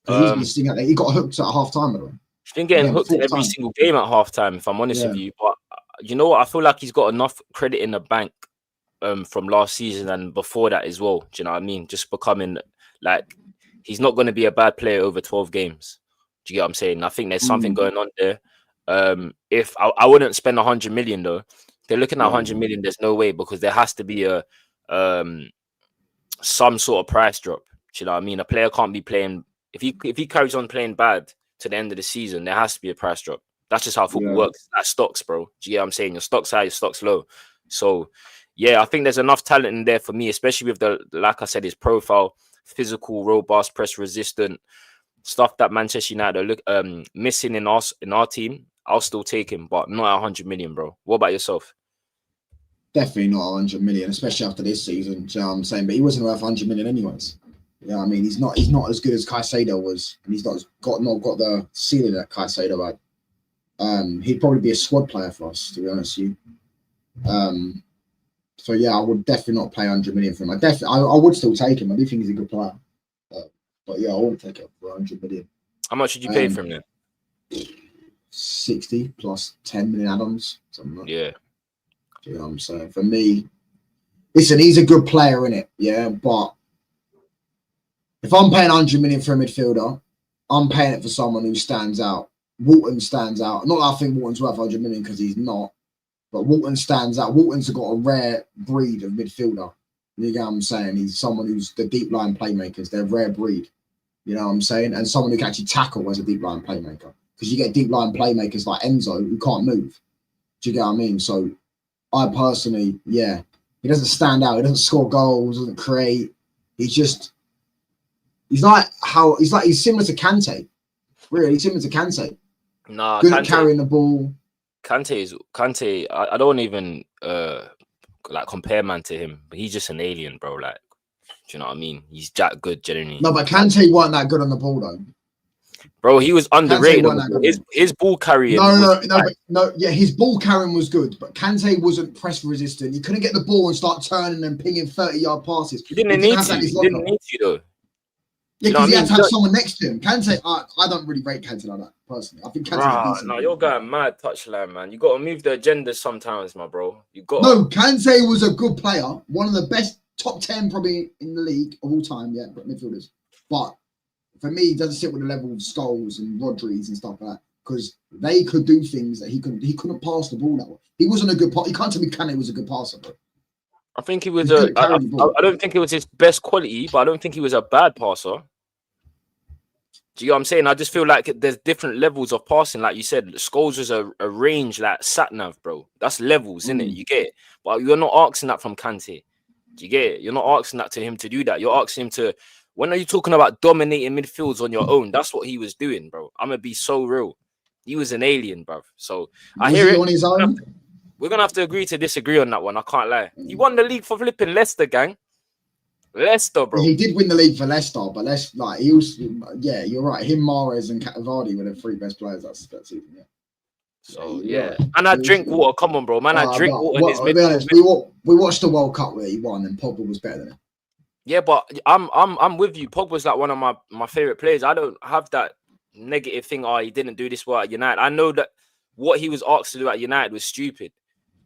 He got hooked at half time, by the way. He's been getting hooked every single game at half time, if I'm honest with you. But you know what? I feel like he's got enough credit in the bank from last season and before that as well. Do you know what I mean? Just becoming like he's not going to be a bad player over 12 games. Do you get what I'm saying? I think there's something going on there. If I wouldn't spend 100 million though. If they're looking at 100 million, there's no way because there has to be a some sort of price drop. Do you know what I mean? A player can't be playing if he carries on playing bad to the end of the season. There has to be a price drop. That's just how football works. That's stocks, bro. Do you get what I'm saying? Your stock's high, your stock's low. So yeah, I think there's enough talent in there for me, especially with like I said, his profile, physical, robust, press resistant stuff that Manchester United are missing in our team. I'll still take him, but not 100 million, bro. What about yourself? Definitely not 100 million, especially after this season. Do you know what I'm saying? But he wasn't worth 100 million anyways. You know what I mean? He's not as good as Caicedo was, and he's not got the ceiling that Caicedo had. He'd probably be a squad player for us, to be honest with you. So yeah, I would definitely not pay 100 million for him. I would still take him. I do think he's a good player. But yeah, I wouldn't take it for 100 million. How much did you pay for him then? 60 plus 10 million add-ons. Something like that. Yeah. Do you know what I'm saying? For me, listen, he's a good player, innit? Yeah, but if I'm paying 100 million for a midfielder, I'm paying it for someone who stands out. Walton stands out. Not that I think Walton's worth 100 million because he's not. But Walton stands out. Walton's got a rare breed of midfielder. You get what I'm saying? He's someone who's the deep line playmakers. They're a rare breed. You know what I'm saying? And someone who can actually tackle as a deep line playmaker. Because you get deep line playmakers like Enzo who can't move. Do you get what I mean? So I personally, he doesn't stand out. He doesn't score goals, doesn't create. He's similar to Kante. Really, he's similar to Kante. Nah, good at carrying the ball. Kante. I don't even compare man to him, but he's just an alien, bro. Like, do you know what I mean? He's jack good, genuinely. No, but Kante wasn't that good on the ball though. Bro, he was underrated. His ball carrying. Yeah, his ball carrying was good, but Kante wasn't press resistant. He couldn't get the ball and start turning and pinging 30-yard passes. He didn't need to though. Yeah, because he had to have someone next to him. Kante, I don't really rate Kante like that, personally. I think Kante's decent. No, you're going mad touchline, man. You got to move the agenda sometimes, my bro. No, Kante was a good player. One of the best top 10 probably in the league of all time, midfielders. But for me, he doesn't sit with the level of Scholes and Rodriguez and stuff like that, because they could do things that he couldn't pass the ball that way. He wasn't a good passer. You can't tell me Kane was a good passer, bro. I think he was He couldn't carry the ball. I don't think it was his best quality, but I don't think he was a bad passer. Do you know what I'm saying? I just feel like there's different levels of passing. Like you said, Scholes was a range like sat-nav, bro. That's levels, innit? You get it? But you're not asking that from Kante. Do you get it? You're not asking that to him to do that. You're asking him to... When are you talking about dominating midfields on your own? That's what he was doing, bro. I'm going to be so real. He was an alien, bro. So I hear it. On his own? We're going to have to agree to disagree on that one. I can't lie. He won the league for flipping Leicester, gang. Leicester, bro. He did win the league for Leicester, but he was, yeah, you're right. Him, Mahrez, and Vardy were the 3 best players that season. Yeah. So yeah, and I drink water. Come on, bro, man. I drink water. To be honest, we watched the World Cup where he won, and Pogba was better than him. Yeah, but I'm with you. Pogba's like one of my favorite players. I don't have that negative thing. Oh, he didn't do this well at United. I know that what he was asked to do at United was stupid.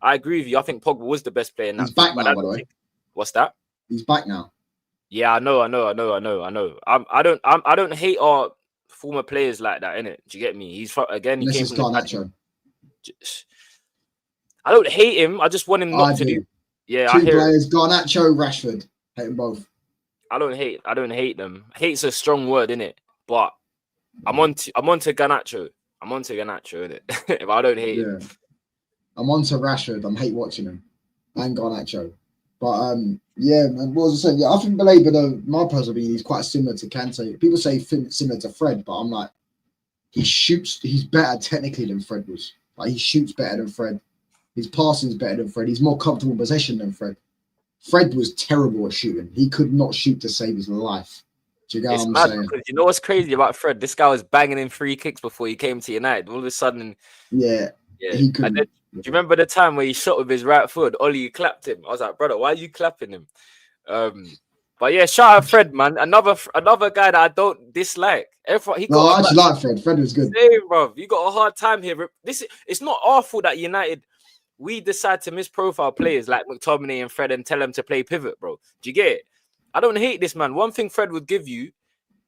I agree with you. I think Pogba was the best player in that. He's back now, by the way. What's that? He's back now. Yeah, I know. I don't hate our former players like that, innit? Do you get me? He's again. He came from Garnacho. I don't hate him. I just want him not to do. Yeah, 2 players: Garnacho, Rashford. Hate them both. I don't hate them. Hate's a strong word, innit? But I'm on to Garnacho. I'm on to Garnacho, innit? If I don't hate him. I'm on to Rashford. I'm hate watching him. And Garnacho. But yeah, man. What was I saying? Yeah, I think Baleba, though, my personal opinion, he's quite similar to Kante. People say similar to Fred, but I'm like, he's better technically than Fred was. Like, he shoots better than Fred. His passing's better than Fred. He's more comfortable in possession than Fred. Fred was terrible at shooting. He could not shoot to save his life. Do you get what I'm saying? Because you know what's crazy about Fred? This guy was banging in free kicks before he came to United. All of a sudden, he couldn't. Do you remember the time where he shot with his right foot? Ollie clapped him. I was like, brother, why are you clapping him? But yeah, shout out Fred, man. Another guy that I don't dislike. I actually like Fred. Fred was good. Same, bro. You got a hard time here. It's not our fault that United, we decide to misprofile players like McTominay and Fred and tell them to play pivot, bro. Do you get it? I don't hate this, man. One thing Fred would give you,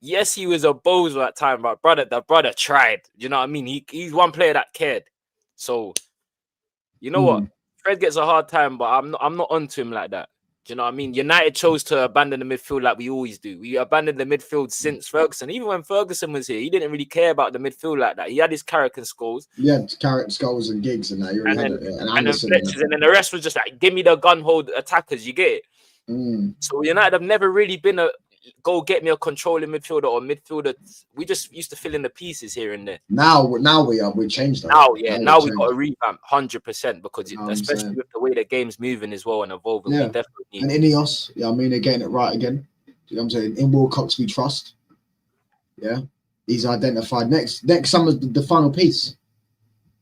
yes, he was a bozo at time, but the brother tried. You know what I mean? He's one player that cared. So, you know what? Fred gets a hard time, but I'm not onto him like that. Do you know what I mean? United chose to abandon the midfield like we always do. We abandoned the midfield since Ferguson. Even when Ferguson was here, he didn't really care about the midfield like that. He had his Carrick and Scholes. Yeah, Carrick, Scholes, and Giggs and that. You already had it. And Andersen. And then the rest was just like, give me the gun hold attackers. You get it? So United have never really been a go get me a controlling midfielder or midfielder. We just used to fill in the pieces here and there. Now we changed that. Now we got a revamp 100% because especially with the way the game's moving as well and evolving. Yeah. We definitely need. And Ineos, I mean, they're getting it right again. Do you know what I'm saying? In Wilcox we trust. Yeah. He's identified next summer's the final piece.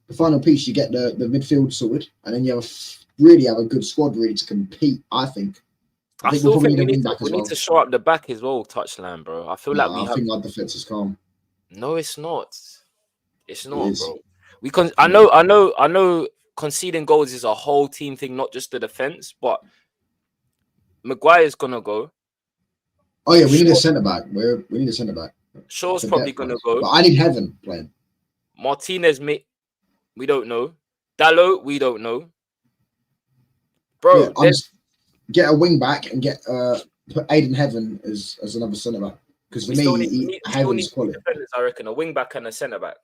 The final piece, you get the midfield sorted, and then you really have a good squad really to compete, I think. I still think we need to show up the back as well, touchline, bro. I feel I think our defense is calm. No, it's not. It's not, bro. I know conceding goals is a whole team thing, not just the defense, but Maguire's gonna go. Oh yeah, we need a centre back. We need a centre back. Shaw's probably gonna go. But I need Heaven playing. Martinez, we don't know. Dalot, we don't know. Bro, get a wing back and put Aiden Heaven as another centre back, because for me, Heaven's quality. I reckon a wing back and a centre back.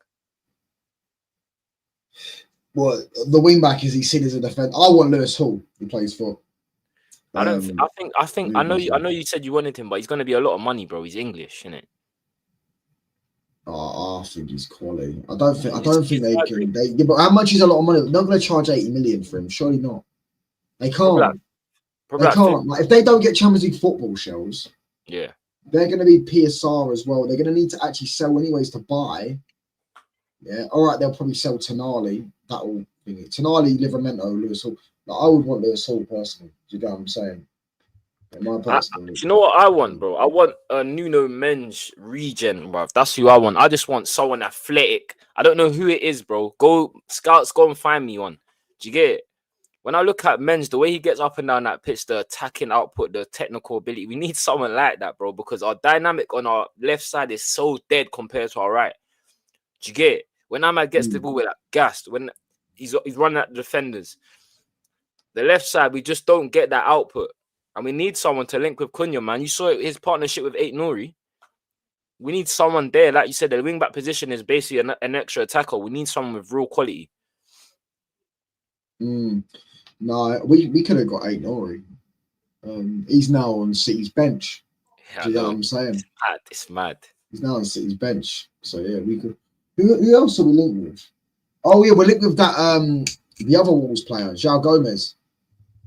Well, the wing back is he's seen as a defender. I want Lewis Hall. He plays for. I know you said you wanted him, but he's going to be a lot of money, bro. He's English, isn't it? Oh, I think he's quality. I don't think they can. But how much is a lot of money? They're not going to charge 80 million for him. Surely not. They can't. They can't. Like, if they don't get Champions League football shells, they're going to be PSR as well. They're going to need to actually sell anyways to buy. Yeah, all right. They'll probably sell Tonali. That'll be it. Tonali, Livramento, Lewis Hall. Like, I would want Lewis Hall personally. Do you get what I'm saying? Do you know what I want, bro? I want a Nuno Mendes regen, bro. That's who I want. I just want someone athletic. I don't know who it is, bro. Scouts, go and find me one. Do you get it? when I look at Men's, the way he gets up and down that pitch, the attacking output, the technical ability, we need someone like that, bro, because our dynamic on our left side is so dead compared to our right. Do you get it? When Ahmad gets the ball, we're like gassed. When he's running at the defenders, the left side, we just don't get that output. And we need someone to link with Cunha, man. You saw his partnership with Ait Nouri. We need someone there. Like you said, the wing-back position is basically an extra attacker. We need someone with real quality. No, we could have got Ait Nouri. He's now on City's bench. Do you know what I'm saying? It's mad. He's now on City's bench. So, yeah, we could... Who else are we linked with? Oh, yeah, we're linked with that, the other Wolves player, João Gomez.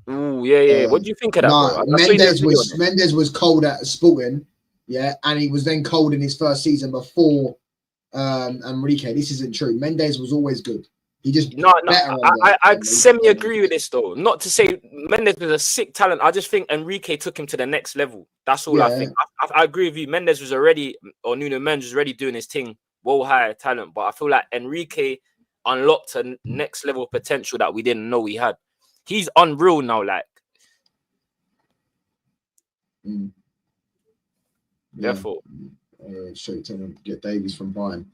Ooh, yeah. What do you think of that, bro? Mendes was cold at Sporting, yeah, and he was then cold in his first season before Enrique. This isn't true. Mendes was always good. He just I semi-agree with this, though. Not to say Mendes was a sick talent. I just think Enrique took him to the next level. That's all I think. I agree with you. Mendes was already, or Nuno Mendes was already doing his thing, well higher talent. But I feel like Enrique unlocked a next level potential that we didn't know we had. He's unreal now, like. Therefore. Straight to get Davies from Bayern.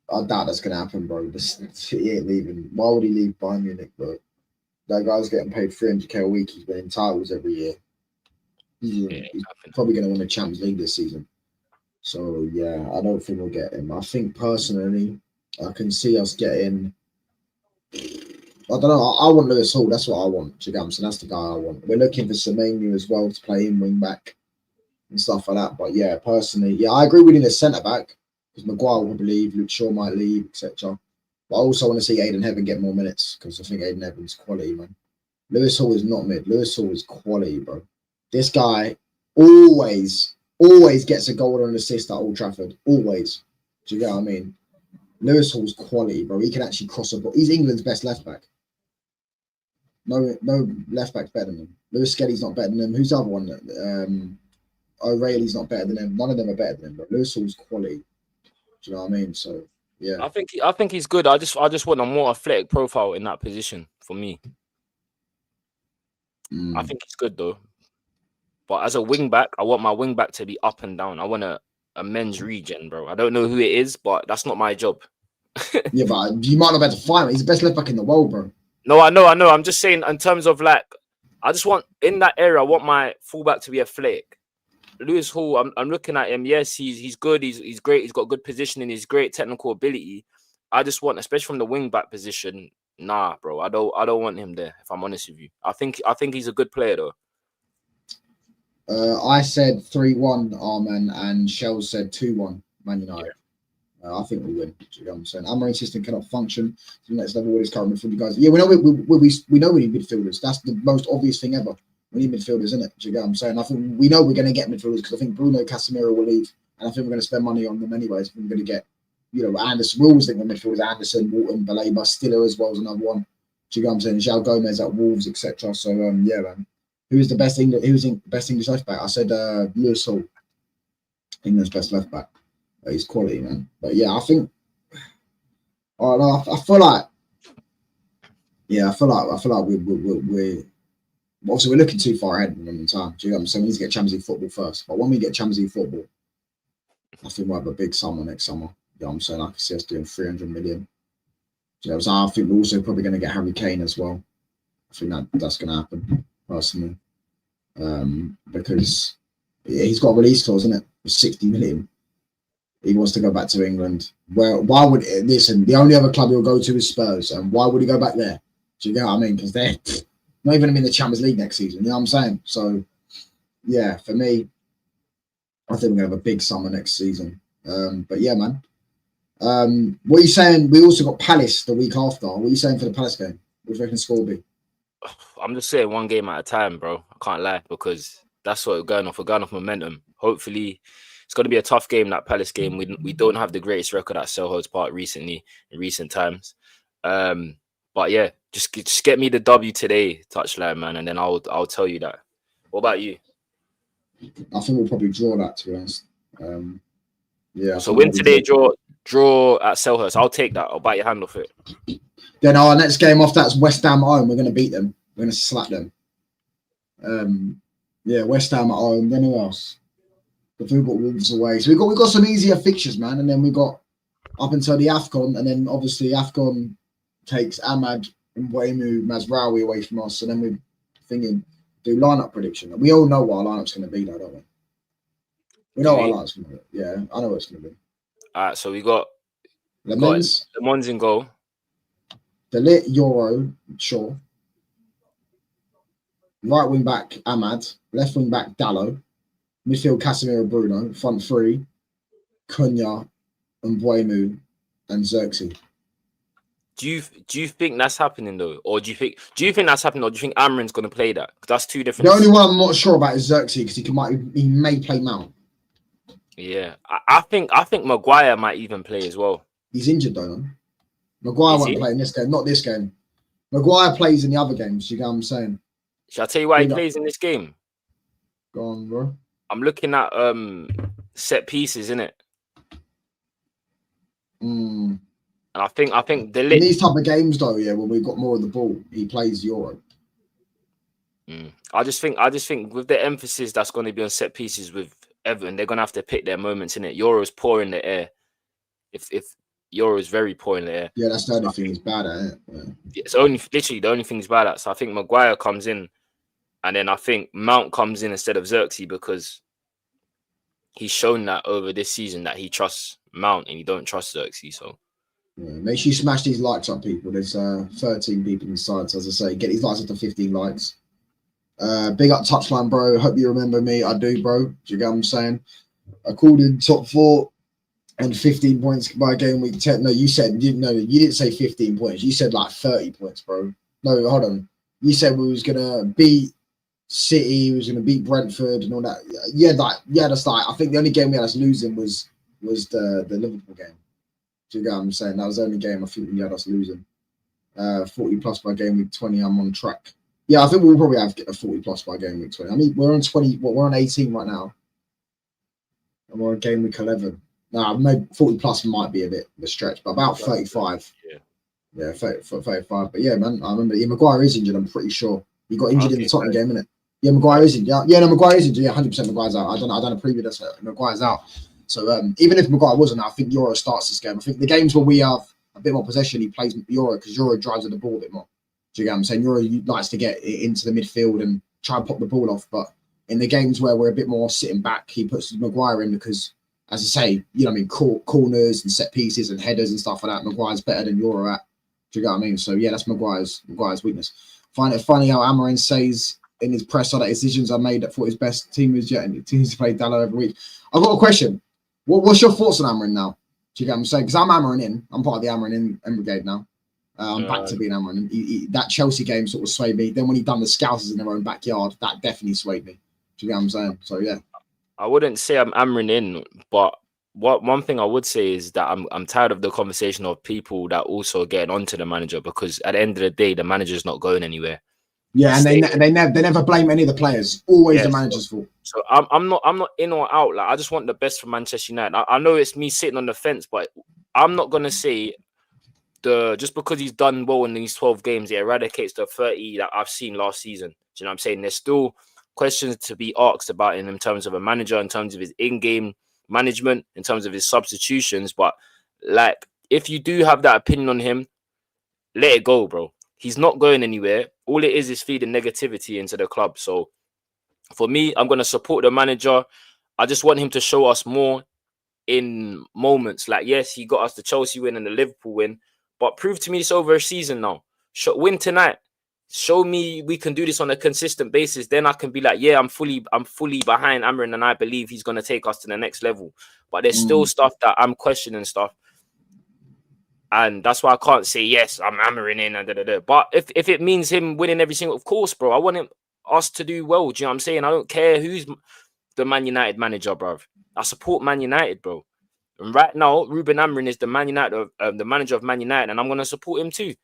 I doubt that's going to happen, bro. He ain't leaving. Why would he leave Bayern Munich, bro? That guy's getting paid 300k a week. He's winning titles every year. He's probably going to win the Champions League this season. So, yeah, I don't think we'll get him. I think, personally, I can see us getting... I don't know. I want Lewis Hall. That's what I want. So that's the guy I want. We're looking for Semenyo as well to play in wing back and stuff like that. But yeah, personally, I agree we need a centre back because Maguire will leave, Luke Shaw might leave, etc. But I also want to see Aiden Heaven get more minutes because I think Aiden Heaven's quality, man. Lewis Hall is not mid. Lewis Hall is quality, bro. This guy always gets a goal or an assist at Old Trafford. Always. Do you get what I mean? Lewis Hall's quality, bro. He can actually cross a ball. He's England's best left back. No left back's better than him. Lewis Skelly's not better than him. Who's the other one? O'Reilly's not better than him. None of them are better than him. But Lewis Hall's quality. Do you know what I mean? So yeah, I think he's good. I just want a more athletic profile in that position for me. I think he's good though. But as a wing back, I want my wing back to be up and down. I want a men's regen, bro. I don't know who it is, but that's not my job. Yeah, but you might not be able to find him. He's the best left back in the world, bro. No, I know. I'm just saying in terms of like, I just want in that area. I want my fullback to be athletic. Lewis Hall, I'm looking at him. Yes, he's good. He's great. He's got good positioning. He's great technical ability. I just want, especially from the wing back position. Nah, bro. I don't want him there. If I'm honest with you, I think he's a good player though. I said 3-1 Arman and Shell said 2-1 Man United. I think we'll win. Do you know what I'm saying? Amorim's system cannot function to the next level with his current midfield guys. Yeah, we know we need midfielders. That's the most obvious thing ever. We need midfielders, isn't it? Do you know what I'm saying? I think we know we're going to get midfielders because I think Bruno Casemiro will leave, and I think we're going to spend money on them anyways. We're going to get, Andersen. We always think we're midfielders: Andersen, Walton, Baleba, Stiller as well as another one. Do you know what I'm saying? João Gomez at Wolves, etc. So yeah, man. Who's the best English? Who's the best English left back? I said Lewis Hall, England's best left back. He's quality, man. But yeah, I think. I feel like. Yeah, I feel like we're obviously we're looking too far ahead in time. Do you know what I'm saying? We need to get Champions League football first. But when we get Champions League football, I think we'll have a big summer next summer. You know what I'm saying? I can see us doing 300 million. Do you know what I'm saying? I think we're also probably going to get Harry Kane as well. I think that's going to happen personally, because he's got a release clause, isn't it? 60 million. He wants to go back to England. Well, why would listen? The only other club he'll go to is Spurs, and why would he go back there? Do you know what I mean? Because they're not even in the Champions League next season. You know what I'm saying? So, yeah, for me, I think we're gonna have a big summer next season. But yeah, man. What are you saying? We also got Palace the week after. What are you saying for the Palace game? What do you reckon the score will be? I'm just saying one game at a time, bro. I can't lie, because that's what we're going off. We're going off momentum. Hopefully, it's going to be a tough game, that Palace game. We don't have the greatest record at Selhurst Park in recent times. But yeah, just get me the W today, touchline, man, and then I'll tell you that. What about you? I think we'll probably draw that, to be honest. Yeah. So win today, draw at Selhurst. I'll take that. I'll bite your hand off it. Then our next game off that's West Ham at home. We're going to beat them. We're going to slap them. Yeah, West Ham at home. Then who else? But we've got Wolves away. So we got some easier fixtures, man. And then we got up until the AFCON, and then obviously AFCON takes Ahmad and Mbeumo Mazraoui away from us. And then we're thinking do lineup prediction. We all know what our lineup's going to be, though, don't we? We know what our lineup's going to be. Yeah, I know what it's going to be. All right, so we got Lemons in goal. De Ligt, Euro, sure. Right wing back Ahmad, left wing back Dallo, midfield Casemiro, Bruno, front three Cunha, and Mbeumo and Xerxes. Do you think that's happening though, or do you think that's happening, or do you think Amrin's going to play that? Because that's two different. The only one I'm not sure about is Xerxes because he may play Mount. Yeah, I think Maguire might even play as well. He's injured though. No? Maguire won't play in this game. Not this game. Maguire plays in the other games. You get what I'm saying? Shall I tell you why he plays in this game? Go on, bro. I'm looking at set pieces, innit? Mm. And I think in these type of games though, yeah, when we've got more of the ball, he plays Euro. I just think with the emphasis that's going to be on set pieces with Everton, they're going to have to pick their moments in it. Euro's poor in the air. If Euro's very poor in the air. Yeah, that's the only thing he's bad at. Yeah. It's literally the only thing he's bad at. So I think Maguire comes in, and then I think Mount comes in instead of Xerxes because he's shown that over this season that he trusts Mount and he don't trust Xerxes. So yeah, make sure you smash these likes up, people. There's 13 people inside. So as I say, get these likes up to 15 likes. Big up Touchline, bro. Hope you remember me. I do, bro. Do you get what I'm saying? I called in top 4 and 15 points by game week 10. No, you didn't say 15 points. You said like 30 points, bro. No, hold on. You said we was gonna beat City, we was gonna beat Brentford and all that. That's like I think the only game we had us losing was the Liverpool game. Do you get what I'm saying? That was the only game I think we had us losing. 40 plus by game week 20. I'm on track. Yeah, I think we'll probably have a 40 plus by game week 20. I mean, we're on 20. We're on 18 right now, and we're on game week 11. Now, maybe 40 plus might be a bit of a stretch, but about 35. Yeah, 35. But yeah, man, I remember. Yeah, Maguire is injured. I'm pretty sure he got injured in the Tottenham game, innit? Yeah, Maguire is injured. Yeah, no, Maguire is injured. Yeah, 100% Maguire's out. I done a preview that's Maguire's out. So even if Maguire wasn't, I think Euro starts this game. I think the games where we have a bit more possession, he plays Euro because Euro drives at the ball a bit more. Do you get what I'm saying? Euro likes to get into the midfield and try and pop the ball off. But in the games where we're a bit more sitting back, he puts Maguire in because, as I say, you know what I mean, corners and set pieces and headers and stuff like that. Maguire's better than Euro at. Do you get what I mean? So yeah, that's Maguire's weakness. Find it funny how Amarin says in his presser that decisions are made for his best team is yet and he continues to play Dallo every week. I've got a question. What's your thoughts on Amarin now? Do you get what I'm saying? Because I'm Amarin in. I'm part of the Amarin in brigade now. I'm back to being Amarin. That Chelsea game sort of swayed me. Then when he done the Scousers in their own backyard, that definitely swayed me. Do you get what I'm saying? So yeah. I wouldn't say I'm Amarin in, but one thing I would say is that I'm tired of the conversation of people that also getting onto the manager because at the end of the day, the manager's not going anywhere. Yeah, and they never blame any of the players. Always the manager's fault. So I'm not in or out. Like I just want the best for Manchester United. I know it's me sitting on the fence, but I'm not gonna say just because he's done well in these 12 games, it eradicates the 30 that I've seen last season. Do you know what I'm saying? There's still questions to be asked about him in terms of a manager, in terms of his in-game management, in terms of his substitutions. But like, if you do have that opinion on him, let it go, bro. He's not going anywhere. All it is feeding negativity into the club. So for me, I'm going to support the manager. I just want him to show us more in moments. Like, yes, he got us the Chelsea win and the Liverpool win, but prove to me it's over a season now. Win tonight. Show me we can do this on a consistent basis. Then I can be like, yeah, I'm fully behind Amarin and I believe he's going to take us to the next level. But there's still stuff that I'm questioning stuff. And that's why I can't say, yes, I'm Amarin in. And But if it means him winning every single, of course, bro, I want us to do well. Do you know what I'm saying? I don't care who's the Man United manager, bro. I support Man United, bro. And right now, Ruben Amorim is the Man United, the manager of Man United, and I'm going to support him too.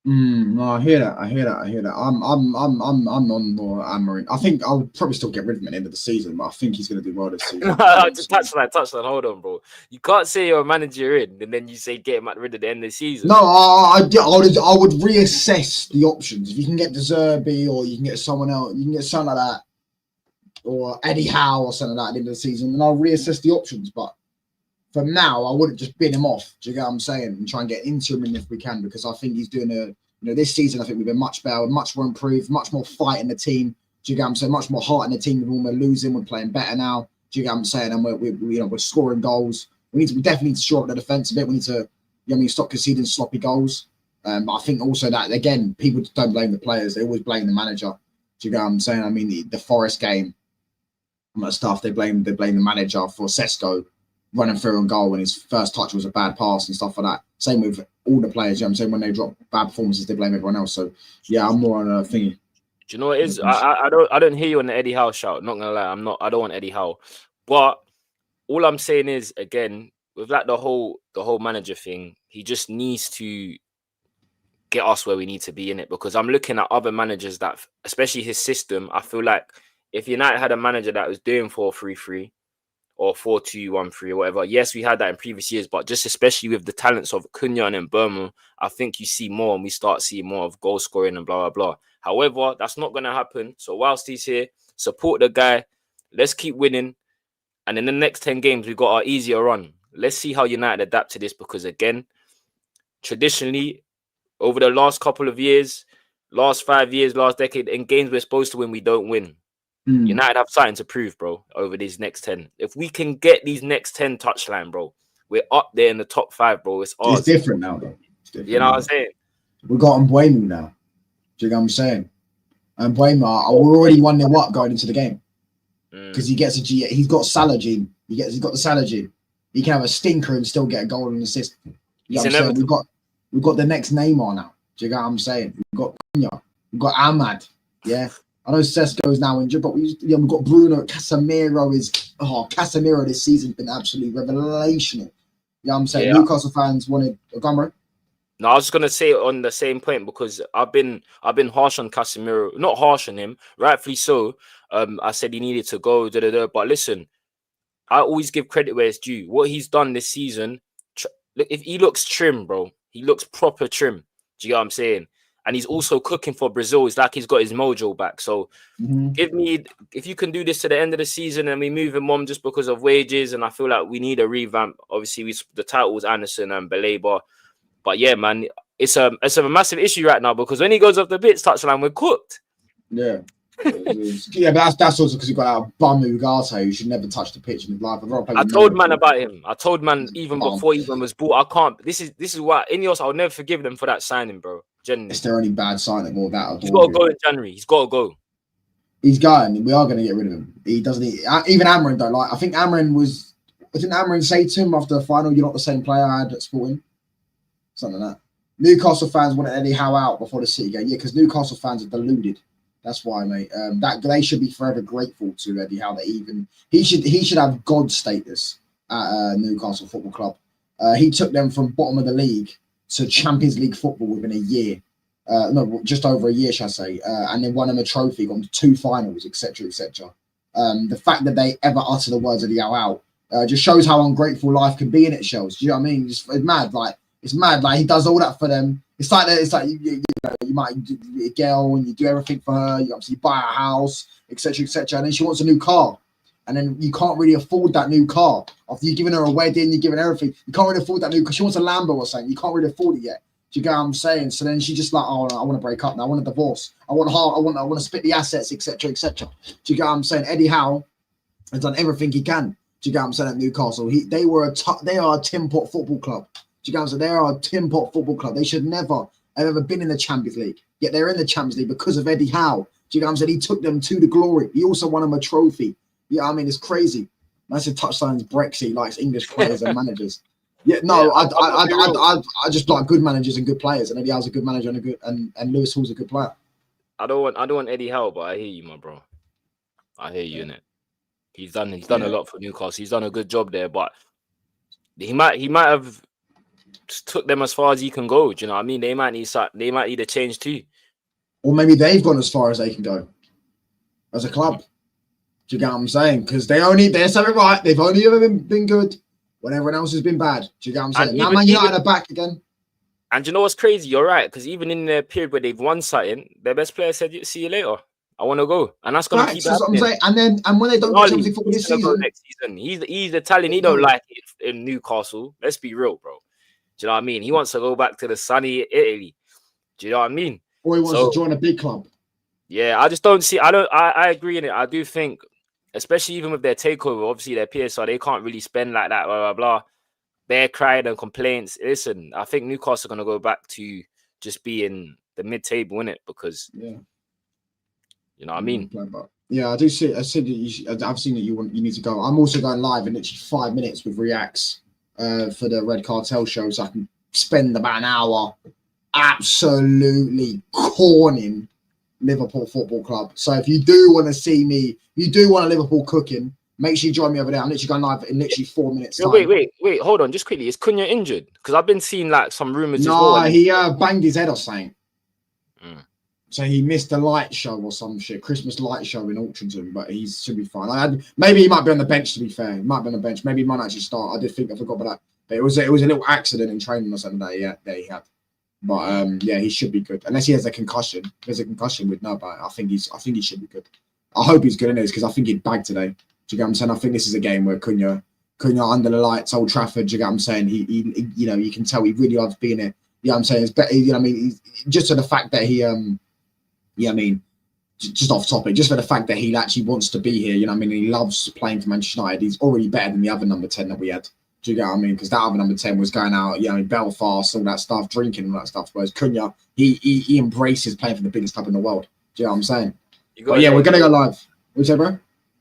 No, I hear that. I'm on more Amorim. I think I would probably still get rid of him at the end of the season, but I think he's going to do well this season. Just touch that. Hold on, bro. You can't say you're a manager in, and then you say get him rid at the end of the season. No, I would reassess the options. If you can get De Zerbi, or you can get someone else, you can get something like that, or Eddie Howe or something like that at the end of the season, and I'll reassess the options. But for now, I wouldn't just bin him off. Do you get what I'm saying? And try and get into him if we can, because I think he's doing this season. I think we've been much better, much more improved, much more fight in the team. Do you get what I'm saying? Much more heart in the team. When we're losing, we're playing better now. Do you get what I'm saying? And we're scoring goals. We definitely need to shore up the defense a bit. We need to, stop conceding sloppy goals. I think also that, again, people don't blame the players. They always blame the manager. Do you get what I'm saying? I mean, the Forest game, stuff, they blame the manager for Sesko running through on goal when his first touch was a bad pass and stuff like that. Same with all the players. You know what I'm saying? When they drop bad performances, they blame everyone else. So yeah, I'm more on a thingy. Do you know what it is? I don't hear you on the Eddie Howe shout. Not gonna lie, I don't want Eddie Howe. But all I'm saying is, again, with like the whole manager thing, he just needs to get us where we need to be in it. Because I'm looking at other managers that, especially his system, I feel like if United had a manager that was doing 4-3-3 or 4-2-1-3 or whatever, yes, we had that in previous years, but just especially with the talents of Cunha and Burma, I think you see more and we start seeing more of goal scoring and blah, blah, blah. However, that's not going to happen. So whilst he's here, support the guy. Let's keep winning. And in the next 10 games, we've got our easier run. Let's see how United adapt to this, because, again, traditionally, over the last couple of years, last 5 years, last decade, in games we're supposed to win, we don't win. United have something to prove, bro, over these next 10. If we can get these next 10 touchline, bro, we're up there in the top 5, bro. It's ours. It's different now, though. You know what I'm saying? We've got Mbuemu now. Do you know what I'm saying? And Mbuemu, we're already 1-0 up going into the game. Because he gets he's got Salah gene. He's got the Salah gene. He can have a stinker and still get a goal and assist. You know what I'm saying? We've got the next Neymar now. Do you know what I'm saying? We've got Cunha. We've got Ahmad. Yeah. I know Sesko is now injured, but we've got Bruno. Casemiro this season's been absolutely revelational. You know what I'm saying? Yeah. Newcastle fans wanted a Gummer. No, I was just gonna say on the same point, because I've been harsh on Casemiro, not harsh on him, rightfully so. I said he needed to go, but listen, I always give credit where it's due. What he's done this season, if he looks trim, bro, he looks proper trim. Do you get what I'm saying? And he's also cooking for Brazil. It's like he's got his mojo back. So if you can do this to the end of the season and we move him on just because of wages, and I feel like we need a revamp. Obviously, the title was Andersen and Baleba. But yeah, man, it's a massive issue right now, because when he goes off the pitch touchline, we're cooked. Yeah. Yeah, but that's also because you've got that bum Ugarte who should never touch the pitch in his life. I told man about him. I told man even before he even was bought. I can't. This is why Ineos, I'll never forgive them for that signing, bro. Genuinely. It's their only bad signing, more that. He's got to go in January. He's got to go. He's going. We are going to get rid of him. He doesn't. Even Amarin don't like. I think Amarin was. Didn't Amarin say to him after the final, "You're not the same player I had at Sporting"? Something like that. Newcastle fans wanted Eddie Howe out before the City game. Yeah, because Newcastle fans are deluded. That's why, mate. That they should be forever grateful to Eddie Howe. He should have God status at Newcastle Football Club. He took them from bottom of the league to Champions League football within a year. No, just over a year, shall I say? And then won them a trophy, gone to 2 finals, etc., etc. The fact that they ever utter the words of the out just shows how ungrateful life can be in itself. Do you know what I mean? It's mad. It's mad. Like, he does all that for them. It's like you might do a girl and you do everything for her. You obviously buy a house, etc., etc. And then she wants a new car, and then you can't really afford that new car. After you've given her a wedding, you've given her everything. You can't really afford that new, because she wants a Lambo or something. You can't really afford it yet. Do you get what I'm saying? So then she's just like, oh, I want to break up now. I want a divorce. I want to split the assets, etc., etc. Do you get what I'm saying? Eddie Howe has done everything he can. Do you get what I'm saying? At Newcastle, they are a tin pot football club. Do you get what I'm saying? They are a tin pot football club. They should never have ever been in the Champions League. Yet they're in the Champions League because of Eddie Howe. Do you get what I'm saying? He took them to the glory. He also won them a trophy. Yeah, I mean, it's crazy. Massive touchdowns. Brexit likes English players and managers. Yeah, no, I just like good managers and good players, and Eddie Howe's a good manager and Lewis Hall's a good player. I don't want Eddie Howe, but I hear you, my bro. I hear you in it. He's done a lot for Newcastle. He's done a good job there, but he might have took them as far as he can go. Do you know what I mean? They might need a change too. Or maybe they've gone as far as they can go as a club. Do you get what I'm saying? Because they're something right. They've only ever been good when everyone else has been bad. Do you get what I'm saying? Now Man United are back again. And you know what's crazy? You're right. Because even in the period where they've won something, their best player said, "See you later. I want to go," and that's gonna keep happening. What I'm saying. And when they don't get Chelsea football this season, next season, he's Italian. He don't like it in Newcastle. Let's be real, bro. Do you know what I mean? He wants to go back to the sunny Italy. Do you know what I mean? Or he wants to join a big club. Yeah, I just don't see. I agree in it. I do think, especially even with their takeover, obviously their PSR, they can't really spend like that. Blah blah blah. Their crying and complaints. Listen, I think Newcastle are gonna go back to just being the mid-table, innit? Because you know what I mean? Yeah, I do see. I've seen that you need to go. I'm also going live in literally 5 minutes with Reacts for the Red Cartel show, so I can spend about an hour absolutely corning Liverpool Football Club. So if you do want to see me, you do want a Liverpool cooking, make sure you join me over there. I'm literally going live in literally 4 minutes. Time. Wait, hold on, just quickly. Is Cunha injured? Because I've been seeing like some rumors. No, he banged his head or something. So he missed a light show or some shit, Christmas light show in Altrincham, but he should be fine. Maybe he might be on the bench, to be fair. He might be on the bench. Maybe he might actually start. I forgot about that. But it was a little accident in training or something that he had. But yeah, he should be good. Unless he has a concussion. If there's a concussion, we'd know about it. I think he should be good. I hope he's good in this because I think he'd bag today. Do you get what I'm saying? I think this is a game where Cunha under the lights, Old Trafford, do you get what I'm saying? He you know, you can tell he really loves being here. You know what I'm saying? It's better, you know what I mean? Just for the fact that he yeah, I mean, just off topic, just for the fact that he actually wants to be here, you know what I mean? He loves playing for Manchester United. He's already better than the other number 10 that we had. Do you get what I mean? Because that other number 10 was going out, you know, in Belfast, all that stuff, drinking and all that stuff. Whereas Cunha, he embraces playing for the biggest club in the world. Do you know what I'm saying? But yeah, we're going to go live. What you say, bro?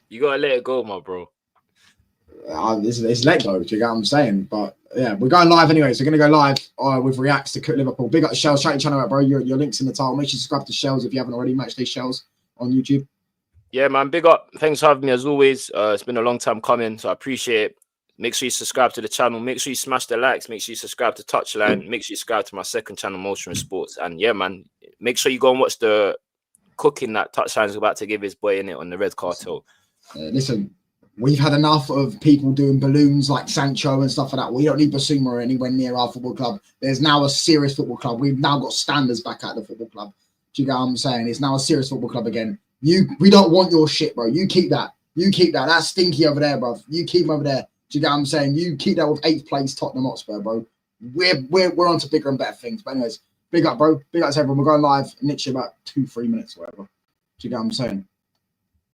You got to let it go, my bro. It's let go. Do you get what I'm saying? But yeah, we're going live anyway. So we're going to go live with Reacts to Cook Liverpool. Big up the Shells. Shout your channel out, bro. Your link's in the title. Make sure you subscribe to Shells if you haven't already. Matchday Shells on YouTube. Yeah, man. Big up. Thanks for having me as always. It's been a long time coming, so I appreciate it. Make sure you subscribe to the channel. Make sure you smash the likes. Make sure you subscribe to Touchline. Make sure you subscribe to my second channel, Motion Sports. And yeah, man, make sure you go and watch the cooking that Touchline's about to give his boy in it on the Red Cartel. Listen, we've had enough of people doing balloons like Sancho and stuff like that. We don't need Basuma anywhere near our football club. There's now a serious football club. We've now got standards back at the football club. Do you get what I'm saying? It's now a serious football club again. We don't want your shit, bro. You keep that. You keep that. That's stinky over there, bro. You keep him over there. Do you get what I'm saying? You keep that with 8th place Tottenham Hotspur, bro. We're on to bigger and better things. But anyways, big up, bro. Big up to everyone. We're going live in literally about 2-3 minutes or whatever. Do you get what I'm saying?